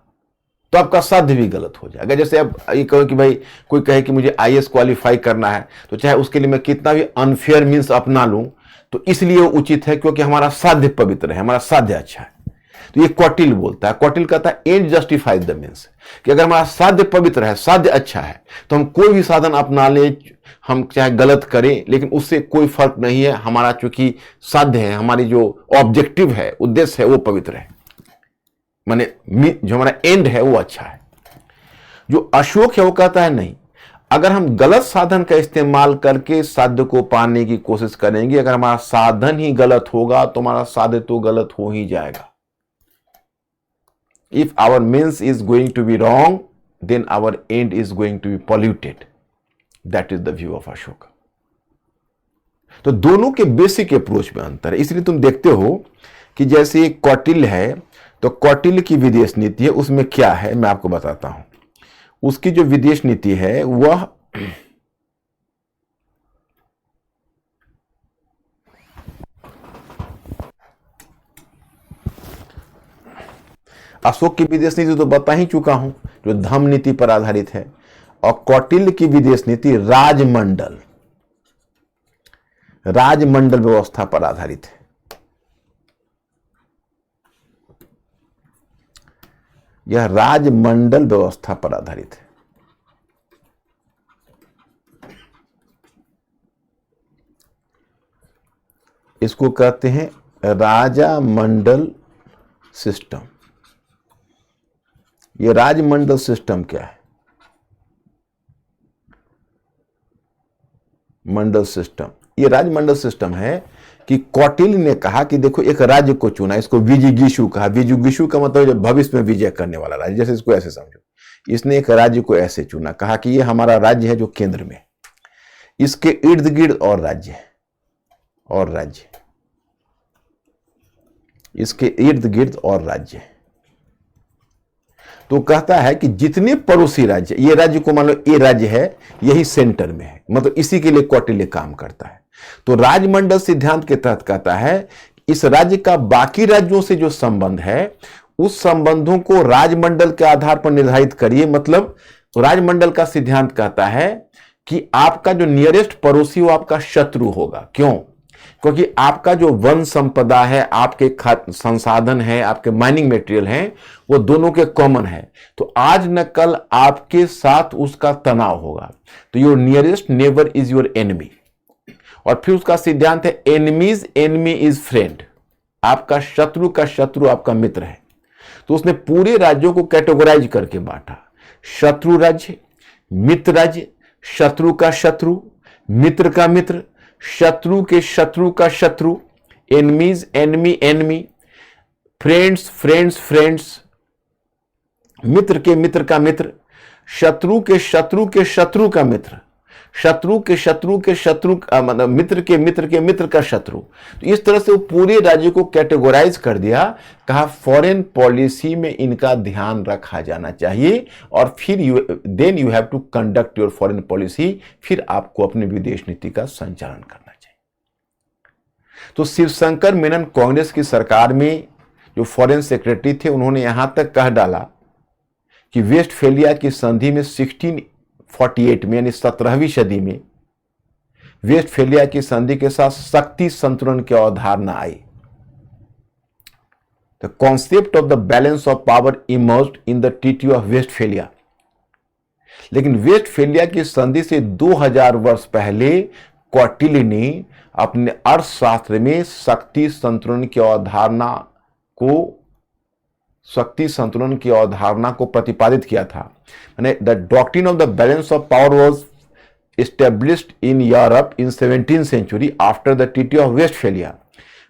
तो आपका साध्य भी गलत हो जाएगा। जैसे अब ये कहो कि भाई कोई कहे कि मुझे आईएएस क्वालिफाई करना है, तो चाहे उसके लिए मैं कितना भी अनफेयर मीन्स अपना लूं, तो इसलिए वो उचित है क्योंकि हमारा साध्य पवित्र है, हमारा साध्य अच्छा है। तो ये कौटिल्य बोलता है। कौटिल्य कहता है एंड जस्टिफाइज द मीन्स, कि अगर हमारा साध्य पवित्र है, साध्य अच्छा है, तो हम कोई भी साधन अपना लें, हम चाहे गलत करें, लेकिन उससे कोई फर्क नहीं है। हमारा चूंकि साध्य है, हमारी जो ऑब्जेक्टिव है, उद्देश्य है, वो पवित्र है, माने जो हमारा एंड है वो अच्छा है। जो अशोक है वो कहता है नहीं, अगर हम गलत साधन का इस्तेमाल करके साध्य को पाने की कोशिश करेंगे, अगर हमारा साधन ही गलत होगा तो हमारा साध्य तो गलत हो ही जाएगा। If our means is going to be wrong, then our end is going to be polluted. That is the view of Ashoka. तो दोनों के बेसिक अप्रोच में अंतर है। इसलिए तुम देखते हो कि जैसे कौटिल्य है, तो कौटिल्य की विदेश नीति है, उसमें क्या है मैं आपको बताता हूं। उसकी जो विदेश नीति है वह अशोक की विदेश नीति तो बता ही चुका हूं, जो धम्म नीति पर आधारित है। और कौटिल्य की विदेश नीति राजमंडल, राजमंडल व्यवस्था पर आधारित है। यह राजमंडल व्यवस्था पर आधारित है। इसको कहते हैं राजामंडल सिस्टम। ये राजमंडल सिस्टम क्या है? मंडल सिस्टम, ये राजमंडल सिस्टम है कि कौटिल्य ने कहा कि देखो एक राज्य को चुना, इसको विजिगीषु कहा। विजिगीषु का मतलब जो भविष्य में विजय करने वाला राज्य, जैसे इसको ऐसे समझो। इसने एक राज्य को ऐसे चुना, कहा कि ये हमारा राज्य है जो केंद्र में, इसके इर्द गिर्द और राज्य है, और राज्य, इसके इर्द गिर्द और राज्य। तो कहता है कि जितने पड़ोसी राज्य, ये राज्य को मान लो ये राज्य है, यही सेंटर में है, मतलब इसी के लिए कौटिल्य काम करता है। तो राजमंडल सिद्धांत के तहत कहता है इस राज्य का बाकी राज्यों से जो संबंध है, उस संबंधों को राजमंडल के आधार पर निर्धारित करिए। मतलब राजमंडल का सिद्धांत कहता है कि आपका जो नियरेस्ट पड़ोसी वो आपका शत्रु होगा। क्यों? क्योंकि आपका जो वन संपदा है, आपके संसाधन है, आपके माइनिंग मटेरियल हैं, वो दोनों के कॉमन है। तो आज न कल आपके साथ उसका तनाव होगा। तो your nearest neighbour is your enemy. और फिर उसका सिद्धांत है एनिमीज एनिमी इज फ्रेंड। आपका शत्रु का शत्रु आपका मित्र है। तो उसने पूरे राज्यों को कैटेगराइज करके बांटा, शत्रु राज्य, मित्र राज्य, शत्रु का शत्रु, मित्र का मित्र, शत्रु के शत्रु का शत्रु, enemies enemy enemy, friends friends friends, मित्र के मित्र का मित्र, शत्रु के शत्रु के शत्रु का मित्र, शत्रु के शत्रु के शत्रु मतलब मित्र के मित्र का शत्रु। तो इस तरह से वो पूरे राज्य को कैटेगराइज कर दिया। कहा फॉरेन पॉलिसी में इनका ध्यान रखा जाना चाहिए, और फिर then you have to conduct your foreign policy. फिर आपको अपनी विदेश नीति का संचालन करना चाहिए। तो शिवशंकर मेनन कांग्रेस की सरकार में जो फॉरेन सेक्रेटरी थे, उन्होंने यहां तक कह डाला कि वेस्टफेलिया की संधि में 1648 में, यानी 17वीं सदी में, वेस्टफेलिया की संधि के साथ शक्ति संतुलन की अवधारणा आई। The concept of the balance of power emerged in the treaty of Westphalia. लेकिन वेस्टफेलिया की संधि से 2000 वर्ष पहले कौटिल्य ने अपने अर्थशास्त्र में शक्ति संतुलन की अवधारणा को प्रतिपादित किया था। माने the doctrine of the balance of power was established in Europe in 17th century after the Treaty of Westphalia,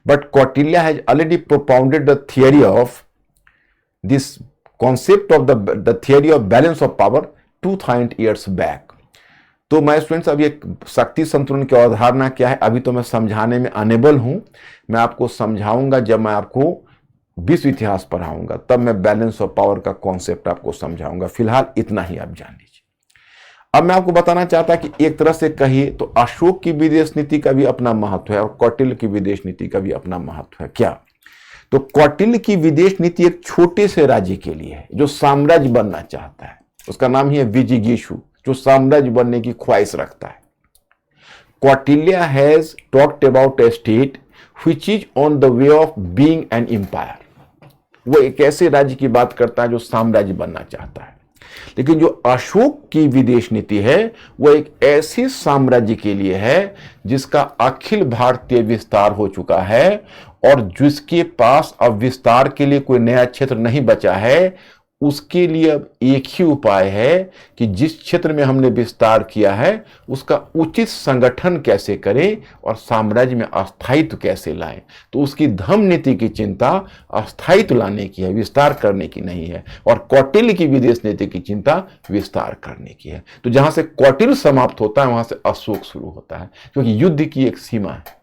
but Kautilya has already propounded the theory of this concept of the theory of balance of power 2000 years back. तो मैं स्टूडेंट्स अब ये शक्ति संतुलन की अवधारणा क्या है अभी तो मैं समझाने में अनेबल हूं। मैं आपको समझाऊंगा जब मैं आपको विश्व इतिहास पढ़ाऊंगा, तब मैं बैलेंस ऑफ पावर का कॉन्सेप्ट आपको समझाऊंगा। फिलहाल इतना ही आप जान लीजिए। अब मैं आपको बताना चाहता कि एक तरह से कहिए तो अशोक की विदेश नीति का भी अपना महत्व है और कौटिल्य की विदेश नीति का भी अपना महत्व है। क्या? तो कौटिल्य की विदेश नीति एक छोटे से राज्य के लिए है जो साम्राज्य बनना चाहता है। उसका नाम ही है विजिगीषु, जो साम्राज्य बनने की ख्वाहिश रखता है। Kautilya has talked about a state which is on the way of being an empire. वो एक ऐसे राज्य की बात करता है जो साम्राज्य बनना चाहता है। लेकिन जो अशोक की विदेश नीति है वो एक ऐसे साम्राज्य के लिए है जिसका अखिल भारतीय विस्तार हो चुका है और जिसके पास अब विस्तार के लिए कोई नया क्षेत्र नहीं बचा है। उसके लिए अब एक ही उपाय है कि जिस क्षेत्र में हमने विस्तार किया है उसका उचित संगठन कैसे करें और साम्राज्य में अस्थायित्व कैसे लाएं। तो उसकी धम्म नीति की चिंता अस्थायित्व लाने की है, विस्तार करने की नहीं है। और कौटिल्य की विदेश नीति की चिंता विस्तार करने की है। तो जहां से कौटिल्य समाप्त होता है वहां से अशोक शुरू होता है, क्योंकि युद्ध की एक सीमा है।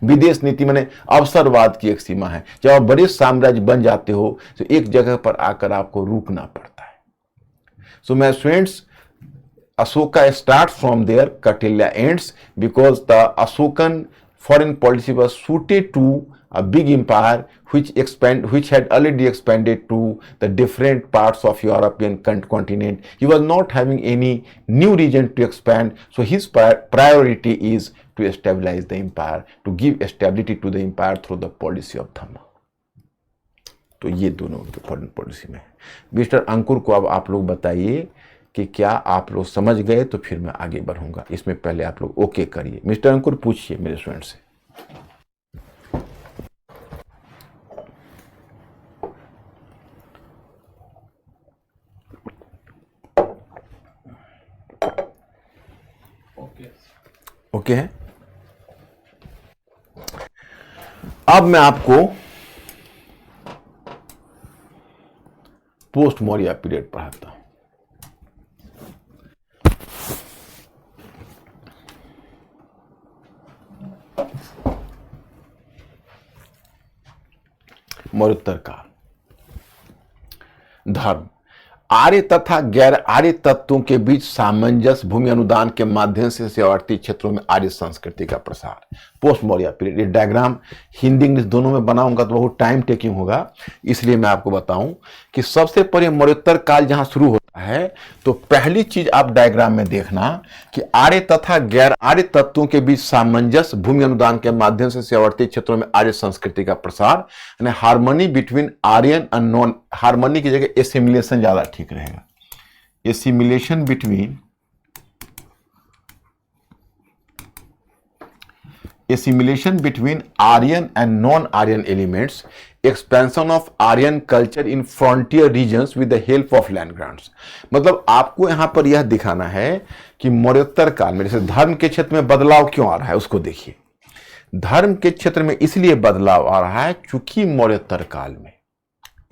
विदेश नीति माने अवसरवाद की एक सीमा है। जब आप बड़े साम्राज्य बन जाते हो तो एक जगह पर आकर आपको रुकना पड़ता है। So my students, Ashoka starts from there, Kautilya ends, because the Ashokan foreign policy was suited to a big empire which had already expanded to the different parts of European continent. He was not having any new region to expand, so his priority is to stabilize the empire, to give stability to the empire through the policy of Dhamma. तो ये दोनों फॉरेन पॉलिसी में है। मिस्टर अंकुर को अब आप लोग बताइए कि क्या आप लोग समझ गए, तो फिर मैं आगे बढ़ूंगा। इसमें पहले आप लोग ओके करिए। मिस्टर अंकुर पूछिए मेरे स्टूडेंट से। ओके ओके है? अब मैं आपको पोस्ट मौर्य पीरियड पढ़ाता हूं। मौर्योत्तर काल। धर्म। आर्य तथा गैर आर्य तत्वों के बीच सामंजस्य, भूमि अनुदान के माध्यम से सीमावर्ती क्षेत्रों में आर्य संस्कृति का प्रसार। Post Maurya period. ये डायग्राम हिंदी इंग्लिश दोनों में बनाऊंगा तो बहुत टाइम टेकिंग होगा, इसलिए मैं आपको बताऊं कि सबसे पहले मौर्योत्तर काल जहां शुरू होता है तो पहली चीज आप डायग्राम में देखना कि आर्य तथा गैर आर्य तत्वों के बीच सामंजस्य, भूमि अनुदान के माध्यम से सीमावर्ती क्षेत्रों में आर्य संस्कृति का प्रसार, यानी harmony between Aryan and non. Harmony की जगह एसिमिलेशन ज्यादा ठीक रहेगा। Assimilation between Aryan and non-Aryan elements, expansion of Aryan culture in frontier regions with the help of land grants। मतलब आपको यहां पर यह दिखाना है कि मौर्योत्तर काल में जैसे धर्म के क्षेत्र में बदलाव क्यों आ रहा है, उसको देखिए। धर्म के क्षेत्र में इसलिए बदलाव आ रहा है क्योंकि मौर्योत्तर काल में,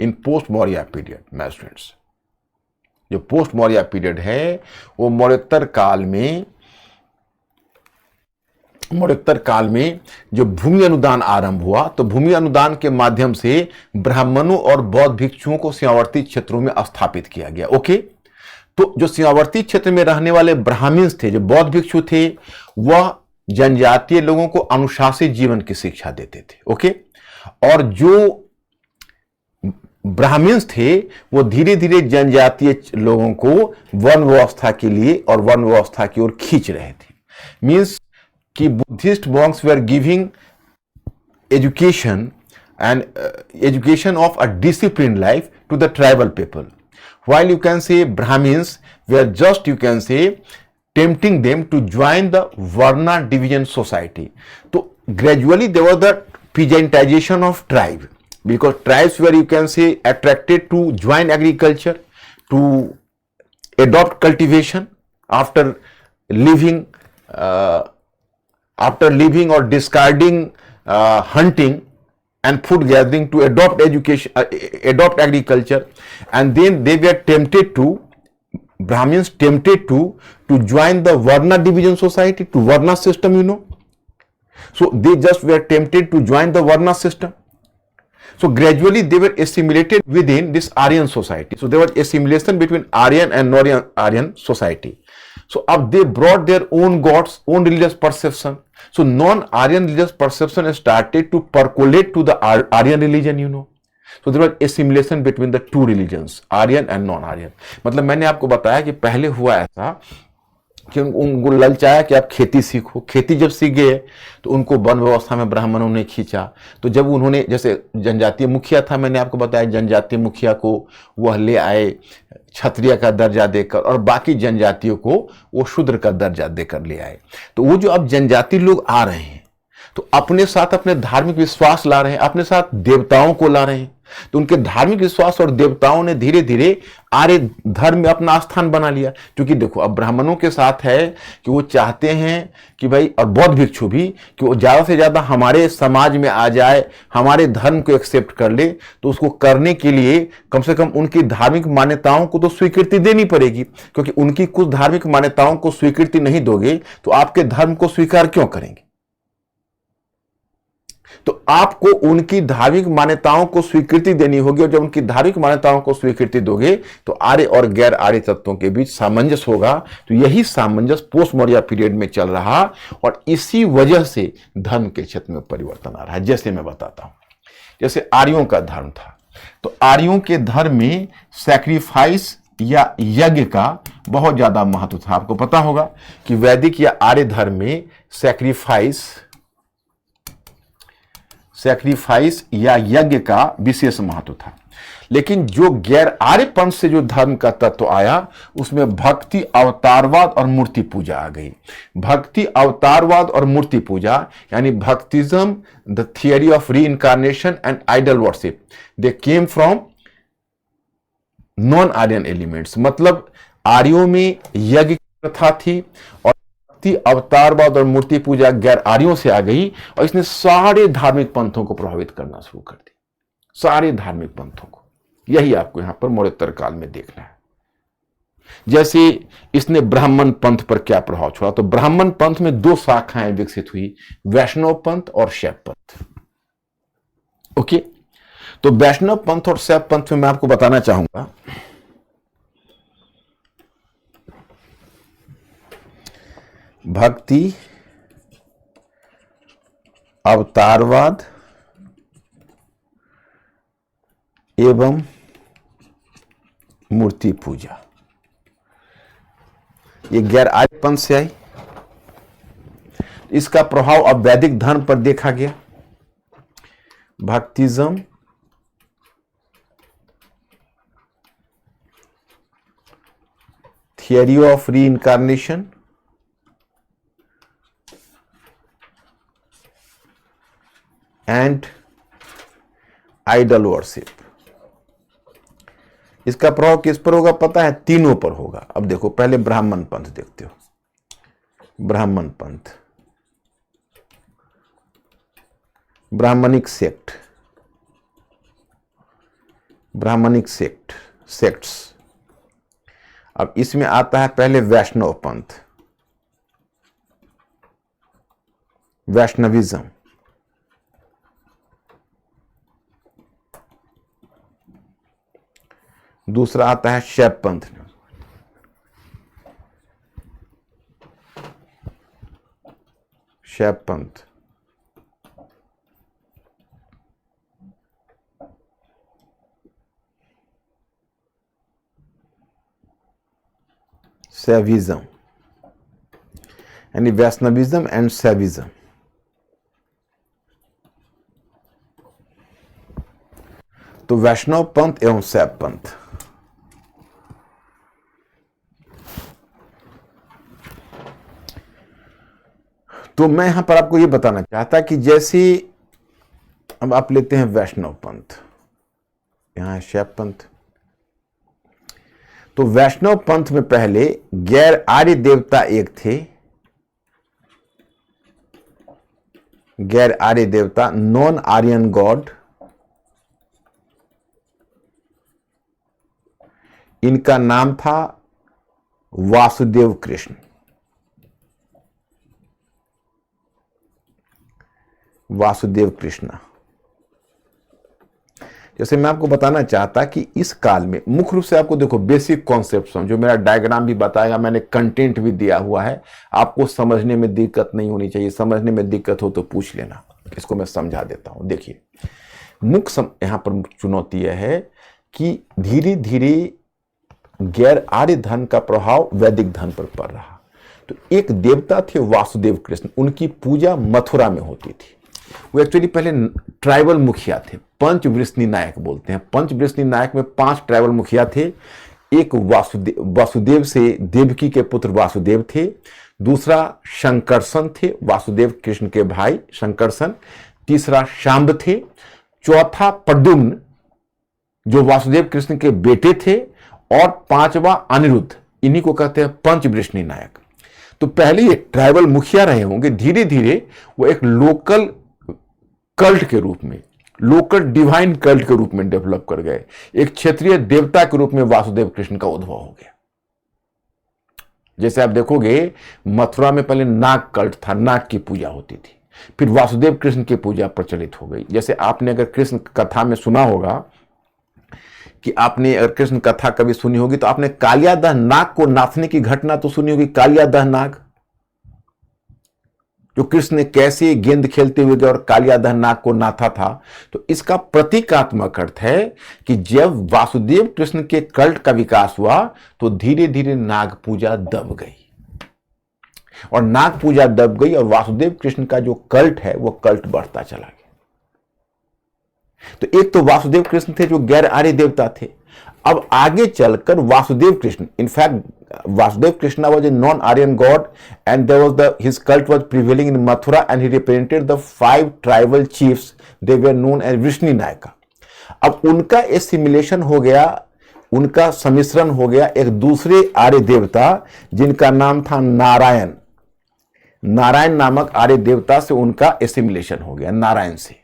इन पोस्ट मौर्य पीरियड में स्टूडेंट्स, जो पोस्ट मौर्य पीरियड है वो मौर्योत्तर काल में जो भूमि अनुदान आरंभ हुआ तो भूमि अनुदान के माध्यम से ब्राह्मणों और बौद्ध भिक्षुओं को सीमावर्ती क्षेत्रों में स्थापित किया गया। ओके, तो जो सीमावर्ती क्षेत्र में रहने वाले ब्राह्मण थे, जो बौद्ध भिक्षु थे, वह जनजातीय लोगों को अनुशासित जीवन की शिक्षा देते थे। ओके, और जो ब्राह्मण थे वो धीरे धीरे जनजातीय लोगों को वर्ण व्यवस्था के लिए और वर्ण व्यवस्था की ओर खींच रहे थे। मीन्स कि Buddhist monks were giving education and education of a disciplined life to the tribal people, while you can say Brahmins were just, you can say, tempting them to join the Varna division society. So gradually there was the peasantization of tribe, because tribes were, you can say, attracted to join agriculture, to adopt cultivation after leaving or discarding hunting and food gathering to adopt education, adopt agriculture, and then they were tempted to, Brahmins tempted to join the Varna division society, to Varna system, you know. So they just were tempted to join the Varna system. So gradually they were assimilated within this Aryan society. So there was assimilation between Aryan and non-Aryan society. So अब they brought their own gods, own religious perception. So non-Aryan religious perception started to percolate to the Aryan religion, you know. So there was assimilation between the two religions, Aryan and non-Aryan. मतलब मैंने आपको बताया कि पहले हुआ ऐसा कि उनको ललचाया कि आप खेती सीखो। खेती जब सीख गए तो उनको वन व्यवस्था में ब्राह्मणों ने खींचा। तो जब उन्होंने, जैसे जनजातीय मुखिया था, मैंने आपको बताया, जनजातीय मुखिया को वह ले आए क्षत्रिय का दर्जा देकर, और बाकी जनजातियों को वो शूद्र का दर्जा देकर ले आए। तो वो जो अब जनजाति लोग आ रहे हैं तो अपने साथ अपने धार्मिक विश्वास ला रहे हैं, अपने साथ देवताओं को ला रहे हैं। तो उनके धार्मिक विश्वास और देवताओं ने धीरे धीरे आर्य धर्म में अपना स्थान बना लिया। क्योंकि देखो अब ब्राह्मणों के साथ है कि वो चाहते हैं कि भाई, और बौद्ध भिक्षु भी, कि वो ज्यादा से ज्यादा हमारे समाज में आ जाए, हमारे धर्म को एक्सेप्ट कर ले। तो उसको करने के लिए कम से कम उनकी धार्मिक मान्यताओं को तो स्वीकृति देनी पड़ेगी, क्योंकि उनकी कुछ धार्मिक मान्यताओं को स्वीकृति नहीं दोगे तो आपके धर्म को स्वीकार क्यों करेंगे। तो आपको उनकी धार्मिक मान्यताओं को स्वीकृति देनी होगी, और जब उनकी धार्मिक मान्यताओं को स्वीकृति दोगे तो आर्य और गैर आर्य तत्वों के बीच सामंजस्य होगा। तो यही सामंजस्य पोस्ट मौर्य पीरियड में चल रहा, और इसी वजह से धर्म के क्षेत्र में परिवर्तन आ रहा है। जैसे मैं बताता हूं, जैसे आर्यों का धर्म था, तो आर्यों के धर्म में सैक्रिफाइस या यज्ञ का बहुत ज्यादा महत्व था। आपको पता होगा कि वैदिक या आर्य धर्म में सैक्रिफाइस या यज्ञ का विशेष महत्व था। लेकिन जो गैर आर्य पंथ से जो धर्म का तत्व आया, उसमें भक्ति, अवतारवाद और मूर्ति पूजा आ गई। भक्ति, अवतारवाद और मूर्ति पूजा, यानी bhaktism, the theory of reincarnation and idol worship, they came from non Aryan elements. मतलब आर्यों में यज्ञ की प्रथा थी और भक्ति, अवतारवाद और मूर्ति पूजा गैर आर्यों से आ गई और इसने सारे धार्मिक पंथों को प्रभावित करना शुरू कर दिया, सारे धार्मिक पंथों को। यही आपको यहां पर मौर्योत्तर काल में देखना है। जैसे इसने ब्राह्मण पंथ पर क्या प्रभाव छोड़ा, तो ब्राह्मण पंथ में दो शाखाएं विकसित हुई, वैष्णव पंथ और शैव पंथ। ओके, तो वैष्णव पंथ और शैव पंथ में मैं आपको बताना चाहूंगा भक्ति, अवतारवाद एवं मूर्ति पूजा, ये गैर आर्य पंथ से आई। इसका प्रभाव अब वैदिक धर्म पर देखा गया। Bhaktism, theory of reincarnation and idol worship, इसका प्रभाव किस पर होगा पता है? तीनों पर होगा। अब देखो, पहले ब्राह्मण पंथ देखते हो। ब्राह्मण पंथ, ब्राह्मणिक सेक्ट, ब्राह्मणिक सेक्ट्स। अब इसमें आता है पहले वैष्णव पंथ, वैष्णविज्म। दूसरा आता है शैव पंथ, शैव पंथ। शैविज्म यानी वैष्णविज्म एंड शैविज्म। तो वैष्णव पंथ एवं शैव पंथ। तो मैं यहां पर आपको यह बताना चाहता कि जैसे अब आप लेते हैं वैष्णव पंथ, यहां है शैव पंथ। तो वैष्णव पंथ में पहले गैर आर्य देवता एक थे, गैर आर्य देवता, नॉन आर्यन गॉड। इनका नाम था वासुदेव कृष्ण। वासुदेव कृष्णा। जैसे मैं आपको बताना चाहता कि इस काल में मुख्य रूप से आपको देखो बेसिक कॉन्सेप्ट समझो, मेरा डायग्राम भी बताया, मैंने कंटेंट भी दिया हुआ है, आपको समझने में दिक्कत नहीं होनी चाहिए। समझने में दिक्कत हो तो पूछ लेना, इसको मैं समझा देता हूं। देखिए, मुख्य यहां पर चुनौती यह है कि धीरे धीरे गैर आर्य धर्म का प्रभाव वैदिक धर्म पर पड़ रहा। तो एक देवता थे वासुदेव कृष्ण, उनकी पूजा मथुरा में होती थी। वो एक्चुअली पहले ट्राइबल मुखिया थे, पंचवृष्णि नायक बोलते हैं। पंचवृष्णि नायक में 5 ट्राइबल मुखिया थे। एक वासुदेव से देवकी के पुत्र वासुदेव थे, दूसरा शंकरसन थे, वासुदेव कृष्ण के भाई शंकरसन, तीसरा शांब थे, चौथा प्रद्युम्न जो वासुदेव कृष्ण के बेटे थे, और 5वां अनिरुद्ध। इन्हीं को कहते हैं पंचवृष्णि नायक। तो पहले ये ट्राइबल मुखिया रहे होंगे, धीरे धीरे वो एक लोकल कल्ट के रूप में, लोकल डिवाइन कल्ट के रूप में डेवलप कर गए। एक क्षेत्रीय देवता के रूप में वासुदेव कृष्ण का उद्भव हो गया। जैसे आप देखोगे, मथुरा में पहले नाग कल्ट था, नाग की पूजा होती थी, फिर वासुदेव कृष्ण की पूजा प्रचलित हो गई। जैसे आपने अगर कृष्ण कथा में सुना होगा कि आपने अगर कृष्ण कथा कभी सुनी होगी तो आपने कालियादह नाग को नाथने की घटना तो सुनी होगी। कालियादह नाग, जो कृष्ण ने कैसे गेंद खेलते हुए गए और कालियादह नाग को नाथा था। तो इसका प्रतीकात्मक अर्थ है कि जब वासुदेव कृष्ण के कल्ट का विकास हुआ तो धीरे धीरे नाग पूजा दब गई, और नाग पूजा दब गई और वासुदेव कृष्ण का जो कल्ट है वो कल्ट बढ़ता चला गया। तो एक तो वासुदेव कृष्ण थे जो गैर आर्य देवता थे। अब आगे चलकर Vasudev Krishna, in fact Vasudev Krishna was a non-Aryan god and there was his cult was prevailing in Mathura and he represented the 5 tribal chiefs. They were known as Vrishni Nayaka. अब उनका एसिमिलेशन हो गया, उनका सम्मिश्रण हो गया एक दूसरे आर्य देवता जिनका नाम था नारायण। नारायण नामक आर्य देवता से उनका एसिमिलेशन हो गया, नारायण से।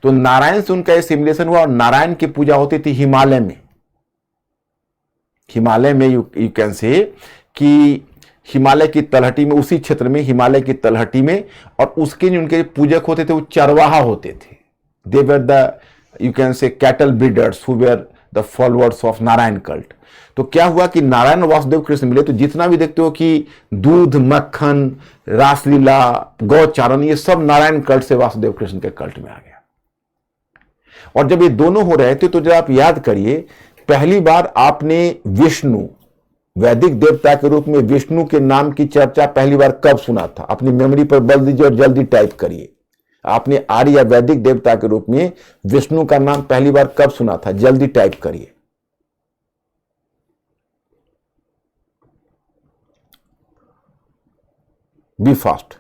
तो नारायण से उनका एसिमिलेशन हुआ और नारायण की पूजा होती थी हिमालय में। हिमालय में यू कैन से कि हिमालय की तलहटी में, उसी क्षेत्र में, हिमालय की तलहटी में, और उसके जो उनके पूजक होते थे वो चरवाहा होते थे। They were the you can say cattle breeders who were the followers of Narayan cult. तो क्या हुआ कि नारायण और वासुदेव कृष्ण मिले, तो जितना भी देखते हो कि दूध, मक्खन, रासलीला, गौचारण, ये सब नारायण कल्ट से वासुदेव कृष्ण के कल्ट में आ गया। और जब ये दोनों हो रहे थे तो जब आप याद करिए, पहली बार आपने विष्णु, वैदिक देवता के रूप में विष्णु के नाम की चर्चा पहली बार कब सुना था? अपनी मेमोरी पर बल दीजिए और जल्दी टाइप करिए। आपने आर्य या वैदिक देवता के रूप में विष्णु का नाम पहली बार कब सुना था? जल्दी टाइप करिए। Be fast.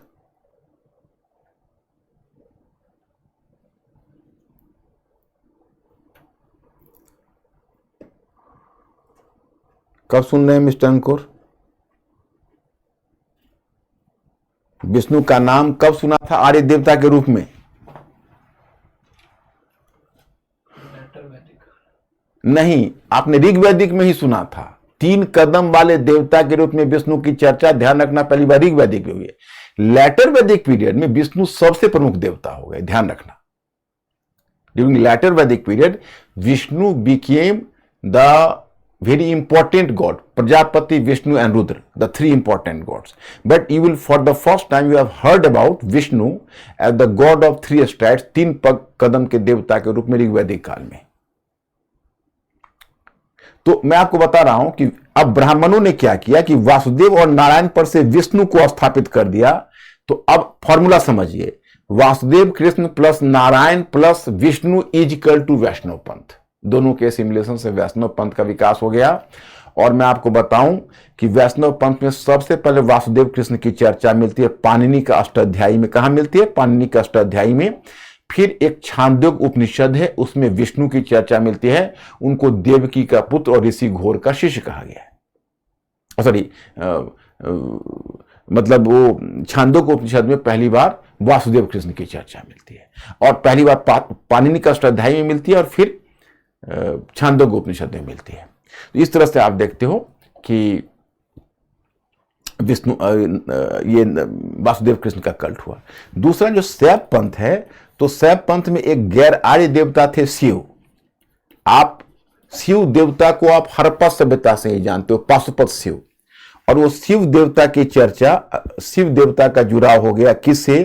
कब सुन रहे हैं मिस्टर अंकुर? विष्णु का नाम कब सुना था आर्य देवता के रूप में? लेटर वैदिक। नहीं, आपने ऋग्वैदिक में ही सुना था। 3 कदम वाले देवता के रूप में विष्णु की चर्चा, ध्यान रखना, पहली बार ऋग्वैदिक में हुई है। लेटर वैदिक पीरियड में विष्णु सबसे प्रमुख देवता हो गए, ध्यान रखना। ड्यूरिंग लेटर वैदिक period Vishnu became the very important god, Prajapati, Vishnu and Rudra, the 3 important gods. But you will, for the first time you have heard about Vishnu as the god of 3 strides, 3 कदम के देवता के रूप में ऋग्वैदिक काल में। तो मैं आपको बता रहा हूं कि अब ब्राह्मणों ने क्या किया कि वासुदेव और नारायण पर से विष्णु को स्थापित कर दिया। तो अब फॉर्मूला समझिए, Vasudev Krishna plus Narayan plus Vishnu is equal to Vaishnav पंथ। दोनों के सिमुलेशन से वैष्णव पंथ का विकास हो गया। और मैं आपको बताऊं कि वैष्णव पंथ में सबसे पहले वासुदेव कृष्ण की चर्चा मिलती है पाणिनि का अष्टाध्यायी में। कहां मिलती है? पाणिनि का अष्टाध्यायी में। फिर एक छांदोग्य उपनिषद है, उसमें विष्णु की चर्चा मिलती है। उनको देवकी का पुत्र और ऋषि घोर का शिष्य कहा गया है। सॉरी, मतलब वो छांदोग्य उपनिषद में पहली बार वासुदेव कृष्ण की चर्चा मिलती है, और पहली बार पाणिनि का अष्टाध्यायी में मिलती है, और फिर छांदोग्य उपनिषद में मिलती है। तो इस तरह से आप देखते हो कि विष्णु ये वासुदेव कृष्ण का कल्ट हुआ। दूसरा जो शैव पंथ है, तो शैव पंथ में एक गैर आर्य देवता थे शिव। आप शिव देवता को आप हड़प्पा सभ्यता से ही जानते हो, पाशुपत शिव। और वो शिव देवता की चर्चा, शिव देवता का जुड़ाव हो गया किससे?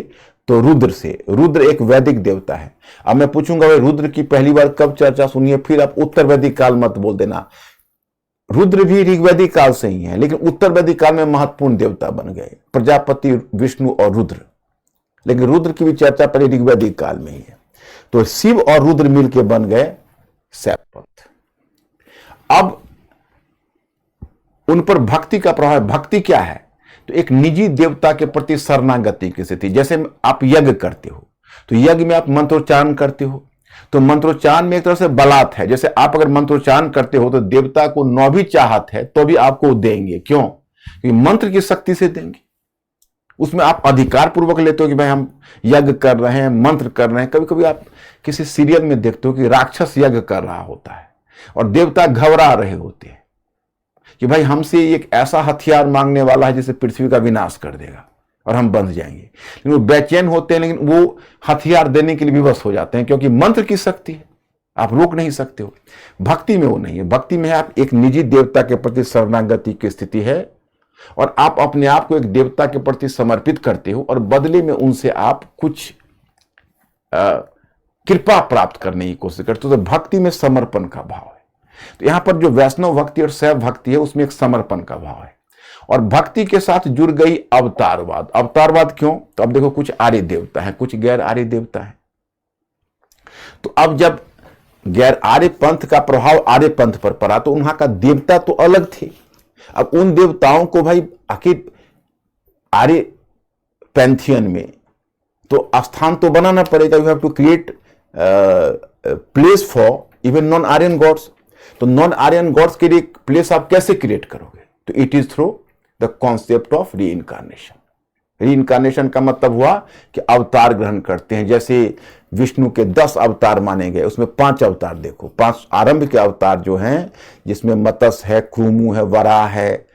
तो रुद्र से। रुद्र एक वैदिक देवता है। अब मैं पूछूंगा भाई रुद्र की पहली बार कब चर्चा सुनी है? फिर आप उत्तर वैदिक काल मत बोल देना। रुद्र भी ऋग्वैदिक काल से ही है, लेकिन उत्तर वैदिक काल में महत्वपूर्ण देवता बन गए, प्रजापति, विष्णु और रुद्र। लेकिन रुद्र की भी चर्चा पहले ऋग्वैदिक काल में ही है। तो शिव और रुद्र मिलकर बन गए शैव पंथ। अब उन पर भक्ति का प्रभाव। भक्ति क्या है? तो एक निजी देवता के प्रति शरणागति की स्थिति। जैसे आप यज्ञ करते हो, तो यज्ञ में आप मंत्रोच्चारण करते हो, तो मंत्रोच्चारण में एक तरह से बलात् है। जैसे आप अगर मंत्रोच्चारण करते हो तो देवता को न भी चाहत है तो भी आपको देंगे। क्यों? क्योंकि मंत्र की शक्ति से देंगे। उसमें आप अधिकार पूर्वक लेते हो कि भाई हम यज्ञ कर रहे हैं, मंत्र कर रहे हैं। कभी कभी आप किसी सीरियल में देखते हो कि राक्षस यज्ञ कर रहा होता है और देवता घबरा रहे होते हैं कि भाई हमसे एक ऐसा हथियार मांगने वाला है जिसे पृथ्वी का विनाश कर देगा और हम बंध जाएंगे। लेकिन वो बेचैन होते हैं, लेकिन वो हथियार देने के लिए विवश हो जाते हैं, क्योंकि मंत्र की शक्ति है, आप रोक नहीं सकते हो। भक्ति में वो नहीं है। भक्ति में आप एक निजी देवता के प्रति शरणागति की स्थिति है, और आप अपने आप को एक देवता के प्रति समर्पित करते हो, और बदले में उनसे आप कुछ कृपा प्राप्त करने की कोशिश करते हो। तो भक्ति में समर्पण का भाव है। तो यहां पर जो वैष्णव भक्ति और शैव भक्ति है, उसमें एक समर्पण का भाव है। और भक्ति के साथ जुड़ गई अवतारवाद। अवतारवाद क्यों? तो अब देखो, कुछ आर्य देवता है, कुछ गैर आर्य देवता है। तो अब जब गैर आर्य पंथ का प्रभाव आर्य पंथ पर पड़ा, तो वहां का देवता तो अलग थे। अब उन देवताओं को भाई आखिर आर्य पैंथियन में तो स्थान तो बनाना पड़ेगा। You have to create place for even non Aryan gods. तो नॉन आर्यन गॉड्स के लिए प्लेस आप कैसे क्रिएट करोगे? तो it is through the concept of reincarnation. Reincarnation का मतलब हुआ कि अवतार ग्रहण करते हैं। जैसे विष्णु के 10 अवतार माने गए, उसमें 5 अवतार देखो, 5 आरंभ के अवतार जो हैं, जिसमें मत्स्य है, क्रूमु है, वराह है,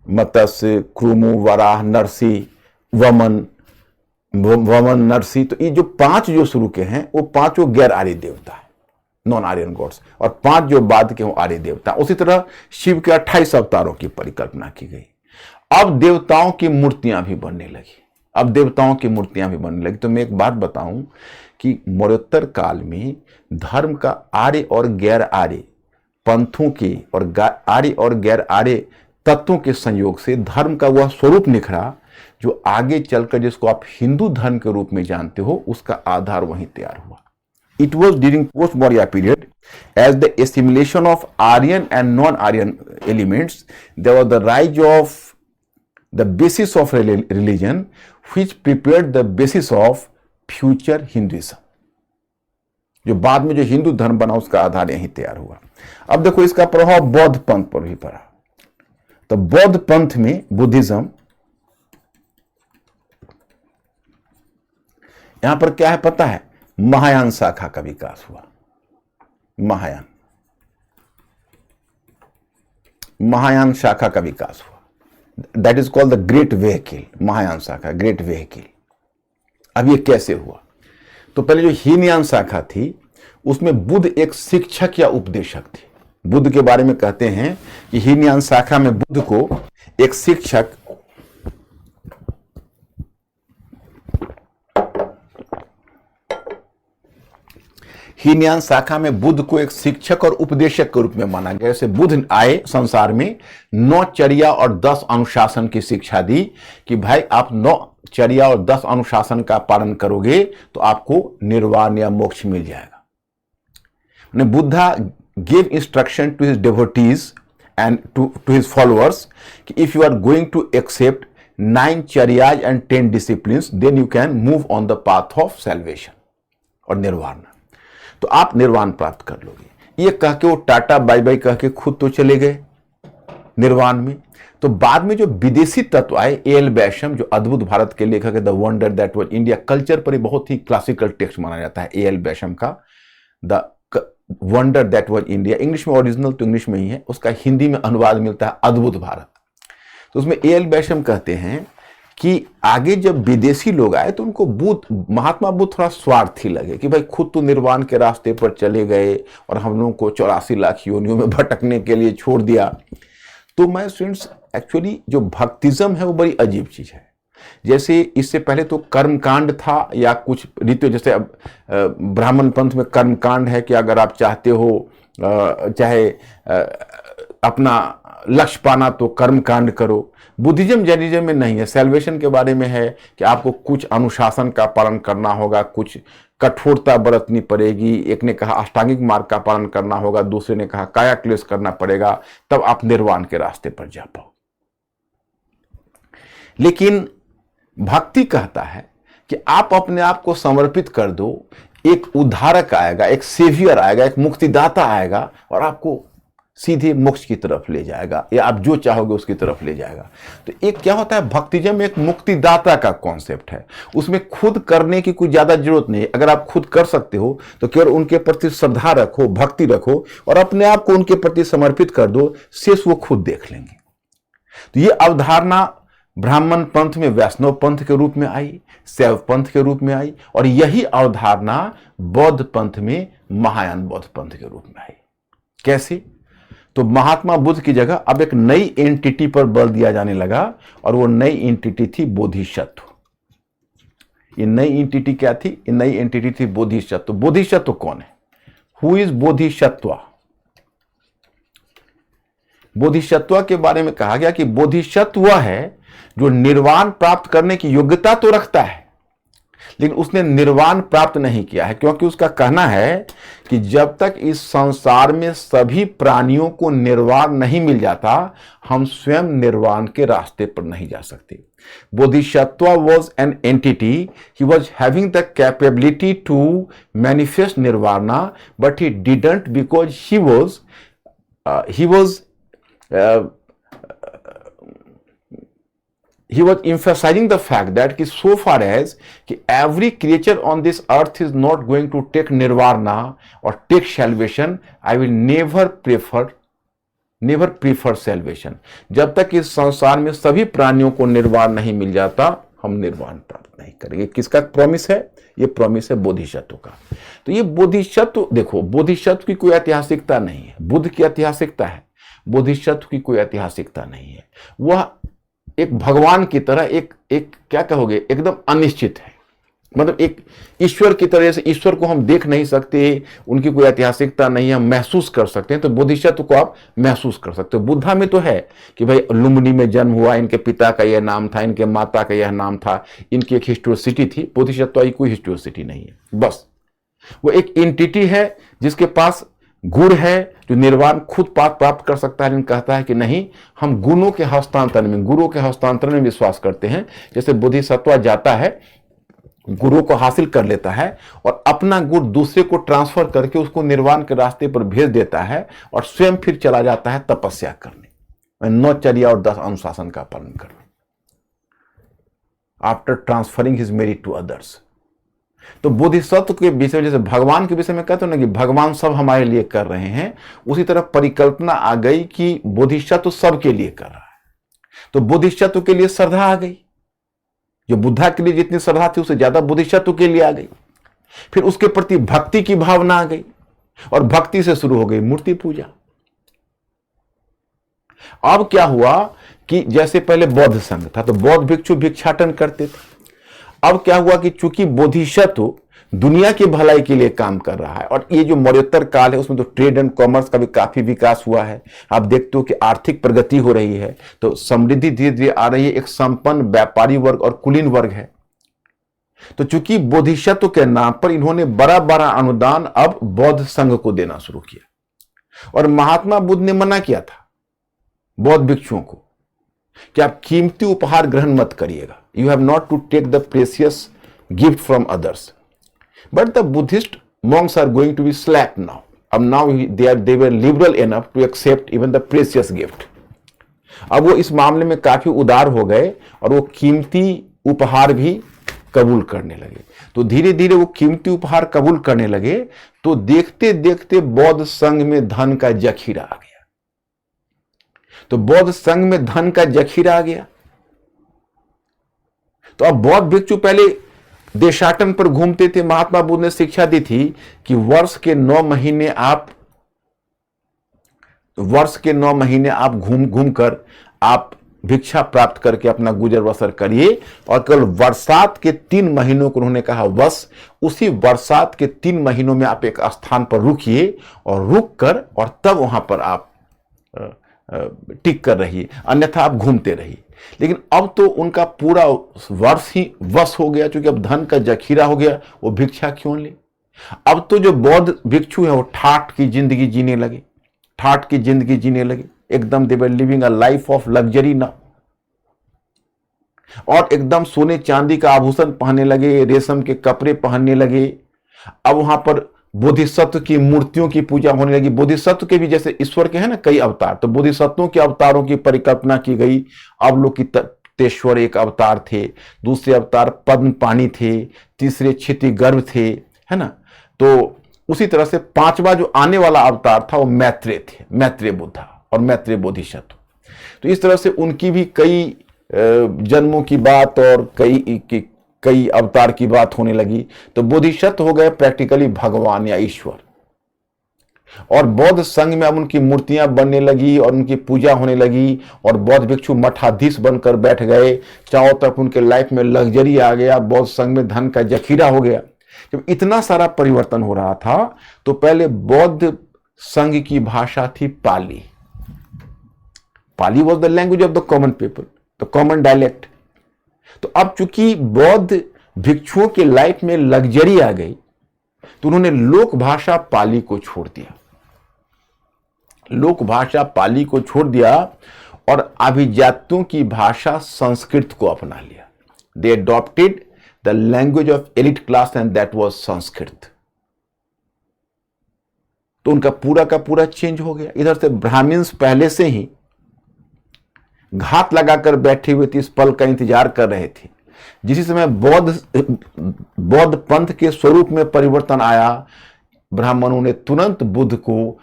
मत्स्य, क्रूमु, वराह, नरसी, वमन, नरसी। तो ये जो 5 जो शुरू के हैं वो 5 गैर आर्य देवता है, नॉन आर्यन गॉड्स, और 5 जो बाद के वो आर्य देवता। उसी तरह शिव के 28 अवतारों की परिकल्पना की गई। अब देवताओं की मूर्तियां भी बनने लगी। तो मैं एक बात बताऊं कि मौर्योत्तर काल में धर्म का आर्य और गैर आर्य पंथों के और आर्य और गैर आर्य तत्वों के संयोग से धर्म का वह स्वरूप निखरा जो आगे चलकर जिसको आप हिंदू धर्म के रूप में जानते हो, उसका आधार वहीं तैयार हुआ। It was during post-Maurya period, as the assimilation of Aryan and non-Aryan elements, there was the rise of the basis of religion, which prepared the basis of future Hinduism. जो बाद में जो हिंदू धर्म बना उसका आधार यहीं तैयार हुआ। अब देखो इसका प्रभाव बौद्ध पंथ पर भी पड़ा। तो बौद्ध पंथ में, बुद्धिज्म, यहां पर क्या है पता है? महायान शाखा का विकास हुआ। महायान शाखा का विकास हुआ। That is called the great vehicle. Mahayana शाखा, ग्रेट व्हीकल। अब ये कैसे हुआ? तो पहले जो हीनयान शाखा थी उसमें बुद्ध एक शिक्षक या उपदेशक थे। बुद्ध के बारे में कहते हैं कि हीनयान शाखा में बुद्ध को एक शिक्षक, हीनयान शाखा में बुद्ध को एक शिक्षक और उपदेशक के रूप में माना गया। जैसे बुद्ध आए संसार में 9 चर्या और 10 अनुशासन की शिक्षा दी कि भाई आप 9 चर्या और 10 अनुशासन का पालन करोगे तो आपको निर्वाण या मोक्ष मिल जाएगा। Buddha gave instruction to his devotees and to his followers कि if you are going to accept 9 charyas and 10 disciplines, then you can move on the path of salvation और निर्वाण। तो आप निर्वाण प्राप्त कर लोगे। ये कह के वो टाटा बाय बाय कह के खुद तो चले गए निर्वाण में। तो बाद में जो विदेशी तत्व आए, ए.एल. बैशम, जो अद्भुत भारत के लेखक है, the wonder that was India, culture पर बहुत ही क्लासिकल टेक्स्ट माना जाता है ए.एल. बैशम का, the wonder that was India. English में ओरिजिनल तो इंग्लिश में ही है, उसका हिंदी में अनुवाद मिलता है अद्भुत भारत। तो उसमें ए.एल. बैशम कहते हैं कि आगे जब विदेशी लोग आए तो उनको महात्मा बुद्ध थोड़ा स्वार्थी लगे कि भाई खुद तो निर्वाण के रास्ते पर चले गए और हम लोगों को 84 लाख योनियों में भटकने के लिए छोड़ दिया। तो मैं स्टूडेंट्स, एक्चुअली जो भक्तिज्म है वो बड़ी अजीब चीज है। जैसे इससे पहले तो कर्मकांड था या कुछ रीति, जैसे अब ब्राह्मण पंथ में कर्मकांड है कि अगर आप चाहते हो चाहे अपना लक्ष्य पाना तो कर्मकांड करो। बुद्धिज्म जैनिज्म में नहीं है। सैल्वेशन के बारे में है कि आपको कुछ अनुशासन का पालन करना होगा, कुछ कठोरता बरतनी पड़ेगी। एक ने कहा अष्टांगिक मार्ग का पालन करना होगा, दूसरे ने कहा काया क्लेश करना पड़ेगा, तब आप निर्वाण के रास्ते पर जा पाओ। लेकिन भक्ति कहता है कि आप अपने आप को समर्पित कर दो, एक उद्धारक आएगा, एक सेवियर आएगा, एक मुक्तिदाता आएगा और आपको सीधे मोक्ष की तरफ ले जाएगा, या आप जो चाहोगे उसकी तरफ ले जाएगा। तो एक क्या होता है, भक्तिज्म एक मुक्तिदाता का कॉन्सेप्ट है। उसमें खुद करने की कोई ज्यादा जरूरत नहीं है। अगर आप खुद कर सकते हो तो केवल उनके प्रति श्रद्धा रखो, भक्ति रखो और अपने आप को उनके प्रति समर्पित कर दो, शेष वो खुद देख लेंगे। तो ये अवधारणा ब्राह्मण पंथ में वैष्णव पंथ के रूप में आई, शैव पंथ के रूप में आई, और यही अवधारणा बौद्ध पंथ में महायान बौद्ध पंथ के रूप में आई। कैसे? तो महात्मा बुद्ध की जगह अब एक नई एंटिटी पर बल दिया जाने लगा और वो नई एंटिटी थी बोधिसत्व। ये नई एंटिटी क्या थी? ये नई एंटिटी थी बोधिसत्व। बोधिसत्व कौन है? Who is Bodhisattva? बोधिसत्व के बारे में कहा गया कि बोधिसत्व वह है जो निर्वाण प्राप्त करने की योग्यता तो रखता है लेकिन उसने निर्वाण प्राप्त नहीं किया है, क्योंकि उसका कहना है कि जब तक इस संसार में सभी प्राणियों को निर्वाण नहीं मिल जाता, हम स्वयं निर्वाण के रास्ते पर नहीं जा सकते। Bodhisattva was an entity. He was having the capability to manifest nirvana, but he didn't because he was he was emphasizing the fact that कि so far as कि every creature on this earth is not going to take nirvana or take salvation, I will never prefer salvation. जब तक इस संसार में सभी प्राणियों को निर्वाण नहीं मिल जाता, हम निर्वाण प्राप्त नहीं करेंगे. किसका प्रॉमिस है? ये प्रॉमिस है बोधिसत्व का. तो ये बोधिसत्व, देखो, बोधिसत्व की कोई ऐतिहासिकता नहीं है. बुद्ध की ऐतिहासिकता है, बोधिसत्व की कोई ऐतिहासिकता नहीं है. वह एक भगवान की तरह एक क्या कहोगे, एकदम अनिश्चित है. मतलब एक ईश्वर की तरह से, ईश्वर को हम देख नहीं सकते, उनकी कोई ऐतिहासिकता नहीं है, हम महसूस कर सकते हैं. तो बोधिसत्व को आप महसूस कर सकते हो. बुद्धा में तो है कि भाई लुम्बिनी में जन्म हुआ, इनके पिता का यह नाम था, इनके माता का यह नाम था, इनकी एक हिस्टोरिसिटी थी. बोधिसत्व की कोई हिस्टोरिसिटी नहीं है. बस वो एक एंटिटी है जिसके पास गुण है, जो निर्वाण खुद प्राप्त कर सकता है. लेकिन कहता है कि नहीं, हम गुणों के हस्तांतरण में, गुरुओं के हस्तांतरण में विश्वास करते हैं. जैसे बोधिसत्व जाता है, गुरु को हासिल कर लेता है और अपना गुण दूसरे को ट्रांसफर करके उसको निर्वाण के रास्ते पर भेज देता है और स्वयं फिर चला जाता है तपस्या करने, नौचर्या और 10 अनुशासन का पालन करने, after transferring his merit to others. तो बोधिसत्व के विषय, जैसे भगवान के विषय में कहते हो ना कि भगवान सब हमारे लिए कर रहे हैं, उसी तरह परिकल्पना आ गई कि बोधिसत्व सबके लिए कर रहा है. तो बोधिसत्व के लिए श्रद्धा आ गई. जो बुद्धा के लिए जितनी श्रद्धा थी उससे ज्यादा बोधिसत्व के लिए आ गई. फिर उसके प्रति भक्ति की भावना आ गई और भक्ति से शुरू हो गई मूर्ति पूजा. अब क्या हुआ कि जैसे पहले बौद्ध संघ था तो बौद्ध भिक्षु भिक्षाटन करते थे. अब क्या हुआ कि चूंकि बोधिसत्व दुनिया की भलाई के लिए काम कर रहा है, और ये जो मौर्योत्तर काल है उसमें तो ट्रेड एंड कॉमर्स का भी काफी विकास हुआ है. आप देखते हो कि आर्थिक प्रगति हो रही है, तो समृद्धि धीरे धीरे आ रही है. एक संपन्न व्यापारी वर्ग और कुलीन वर्ग है. तो चूंकि बोधिसत्व के नाम पर इन्होंने बड़ा बड़ा अनुदान अब बौद्ध संघ को देना शुरू किया. और महात्मा बुद्ध ने मना किया था बौद्ध भिक्षुओं को कि आप कीमती उपहार ग्रहण मत करिएगा. You have not to take the precious gift from others. But the Buddhist monks are going to be slack now. Now they were liberal enough to accept even the precious gift. अब वो इस मामले में काफी उदार हो गए और वो कीमती उपहार भी कबूल करने लगे. तो धीरे धीरे वो कीमती उपहार कबूल करने लगे. तो देखते देखते बौद्ध संघ में धन का जखीरा आ गया. तो बौद्ध संघ में धन का जखीरा आ गया. तो अब बौद्ध भिक्षु पहले देशाटन पर घूमते थे. महात्मा बुद्ध ने शिक्षा दी थी कि वर्ष के 9 महीने आप घूम कर आप भिक्षा प्राप्त करके अपना गुजर बसर करिए. और केवल बरसात के 3 महीनों को उन्होंने कहा बस, उसी बरसात के 3 महीनों में आप एक स्थान पर रुकिए और रुक कर और तब वहां पर आप टिक कर रहिए, अन्यथा आप घूमते रहिए. लेकिन अब तो उनका पूरा वर्ष ही वश हो गया, क्योंकि अब धन का जखीरा हो गया, वो भिक्षा क्यों ले. अब तो जो बौद्ध भिक्षु है वो ठाठ की जिंदगी जीने लगे. एकदम they were living a life of luxury now. और एकदम सोने चांदी का आभूषण पहनने लगे, रेशम के कपड़े पहनने लगे. अब वहां पर बोधिसत्व की मूर्तियों की पूजा होने लगी. बोधिसत्व के भी जैसे ईश्वर के हैं ना कई अवतार, तो बोधिसत्वों के अवतारों की परिकल्पना की गई. अब लोग की तेश्वर एक अवतार थे, दूसरे अवतार पद्म पाणी थे, तीसरे क्षिति गर्भ थे, है ना. तो उसी तरह से 5वां जो आने वाला अवतार था वो मैत्रेय थे, मैत्रेय बुद्धा और मैत्रेय बोधिसत्व. तो इस तरह से उनकी भी कई जन्मों की बात और कई अवतार की बात होने लगी. तो बोधिसत्व हो गए प्रैक्टिकली भगवान या ईश्वर. और बौद्ध संघ में अब उनकी मूर्तियां बनने लगी और उनकी पूजा होने लगी और बौद्ध भिक्षु मठाधीश बनकर बैठ गए. चारों तरफ उनके लाइफ में लग्जरी आ गया, बौद्ध संघ में धन का जखीरा हो गया. जब इतना सारा परिवर्तन हो रहा था तो पहले बौद्ध संघ की भाषा थी Pali. Pali was the language of the common people, the common dialect. तो अब चूंकि बौद्ध भिक्षुओं के लाइफ में लग्जरी आ गई तो उन्होंने लोक भाषा पाली को छोड़ दिया और अभिजात्यों की भाषा संस्कृत को अपना लिया. They adopted the language of elite class and that was Sanskrit. तो उनका पूरा का पूरा चेंज हो गया. इधर से ब्राह्मण्स पहले से ही घात लगाकर बैठे हुए थे, इस पल का इंतजार कर रहे थे। जिस समय बौद्ध पंथ के स्वरूप में परिवर्तन आया, ब्राह्मणों ने तुरंत बुद्ध को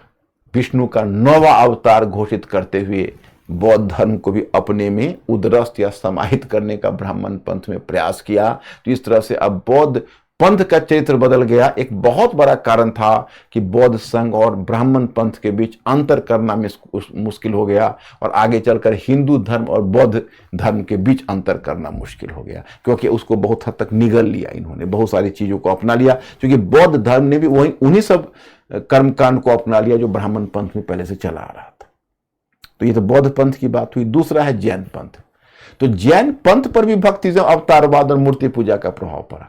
विष्णु का 9वां अवतार घोषित करते हुए बौद्ध धर्म को भी अपने में उदरस्त या समाहित करने का ब्राह्मण पंथ में प्रयास किया। तो इस तरह से अब बौद्ध पंथ का चरित्र बदल गया। एक बहुत बड़ा कारण था कि बौद्ध संघ और ब्राह्मण पंथ के बीच अंतर करना मुश्किल हो गया, और आगे चलकर हिंदू धर्म और बौद्ध धर्म के बीच अंतर करना मुश्किल हो गया, क्योंकि उसको बहुत हद तक निगल लिया इन्होंने, बहुत सारी चीजों को अपना लिया, क्योंकि बौद्ध धर्म ने भी वही उन्हीं सब कर्मकांड को अपना लिया जो ब्राह्मण पंथ में पहले से चला आ रहा था। तो ये तो बौद्ध पंथ की बात हुई। दूसरा है जैन पंथ। तो जैन पंथ पर भी भक्तिज्म, अवतारवाद और मूर्ति पूजा का प्रभाव पड़ा,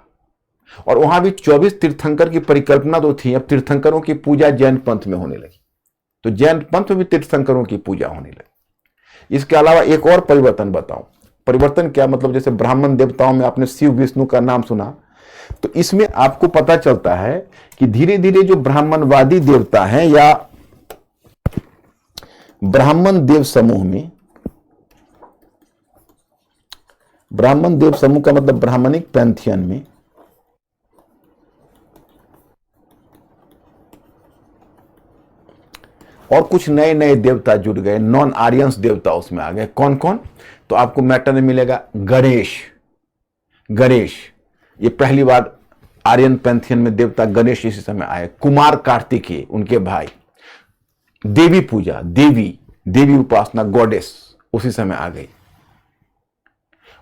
और वहां भी 24 तीर्थंकर की परिकल्पना तो थी। अब तीर्थंकरों की पूजा जैन पंथ में होने लगी, तो जैन पंथ में भी तीर्थंकरों की पूजा होने लगी। इसके अलावा एक और परिवर्तन बताऊं। परिवर्तन क्या मतलब, जैसे ब्राह्मण देवताओं में आपने शिव विष्णु का नाम सुना, तो इसमें आपको पता चलता है कि धीरे धीरे जो ब्राह्मणवादी देवता हैं या ब्राह्मण देव समूह में, ब्राह्मण देव समूह का मतलब ब्राह्मणिक पैंथियन में और कुछ नए नए देवता जुड़ गए, नॉन आर्यंस देवता उसमें आ गए। कौन कौन? तो आपको मैटर में मिलेगा गणेश, ये पहली बार आर्यन पैंथियन में देवता गणेश इसी समय आए। कुमार कार्तिकेय उनके भाई। देवी पूजा, देवी उपासना, गॉडेस उसी समय आ गई।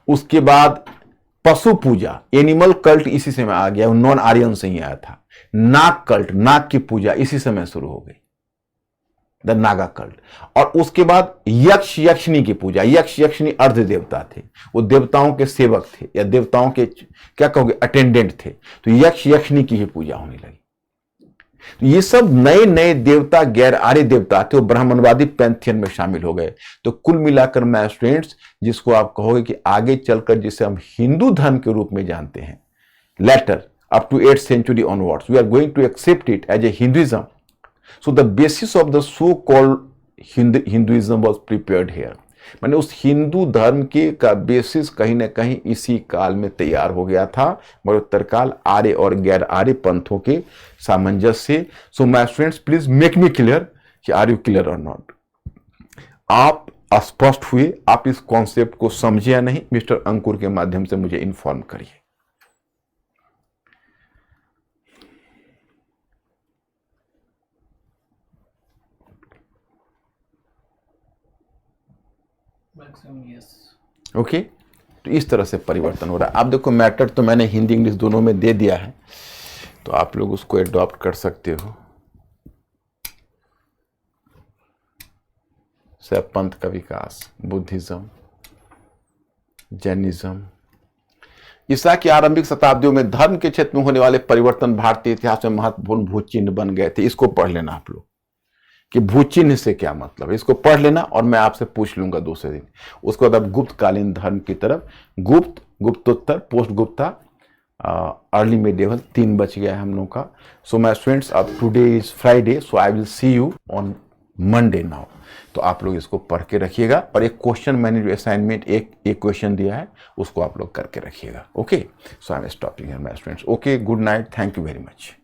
उसके बाद पशु पूजा, एनिमल कल्ट इसी समय आ गया, नॉन आर्यन से ही आया था। नाग कल्ट, नाग की पूजा इसी समय शुरू हो गई, द नागा कल्ट। और उसके बाद यक्ष यक्षिणी की पूजा। यक्ष यक्षिणी अर्ध देवता थे, वो देवताओं के सेवक थे या देवताओं के क्या कहोगे अटेंडेंट थे, तो यक्ष यक्षिणी की ही पूजा होने लगी। तो ये सब नए नए देवता गैर आर्य देवता थे, वो ब्राह्मणवादी पैंथियन में शामिल हो गए। तो कुल मिलाकर मैं स्टूडेंट्स, जिसको आप कहोगे कि आगे चलकर जिसे हम हिंदू धर्म के रूप में जानते हैं, later up to 8th century onwards we are going to accept it as a Hinduism. So the basis of the so-called Hinduism was prepared here. माने उस हिंदू धर्म के का बेसिस कहीं ना कहीं इसी काल में तैयार हो गया था, मगर उत्तरकाल आर्य और गैर आर्य पंथों के सामंजस्य से। So my students, please make me clear कि आर यू क्लियर और नॉट। आप स्पष्ट हुए, आप इस कॉन्सेप्ट को समझे या नहीं, मिस्टर अंकुर के माध्यम से मुझे इन्फॉर्म करिए। ओके, तो इस तरह से परिवर्तन हो रहा है। आप देखो मैटर तो मैंने हिंदी इंग्लिश दोनों में दे दिया है, तो आप लोग उसको एडॉप्ट कर सकते हो। सब पंथ का विकास, बुद्धिज्म, जैनिज्म। ईसा की आरंभिक शताब्दियों में धर्म के क्षेत्र में होने वाले परिवर्तन भारतीय इतिहास में महत्वपूर्ण भूचिन्ह बन गए थे। इसको पढ़ लेना आप लोग कि भूचिन्ह से क्या मतलब है, इसको पढ़ लेना, और मैं आपसे पूछ लूंगा दूसरे दिन। उसके बाद अब गुप्तकालीन धर्म की तरफ, गुप्त, गुप्तोत्तर, पोस्ट गुप्ता, अर्ली मिडिएवल, 3 बच गया है हम लोग का। सो माय स्टूडेंट्स, अब today is Friday, so I will see you on Monday now. तो आप लोग इसको पढ़ के रखिएगा, और एक क्वेश्चन मैंने जो असाइनमेंट एक क्वेश्चन दिया है उसको आप लोग करके रखिएगा। Okay, so I am stopping here my students. Okay, good night, thank you very much.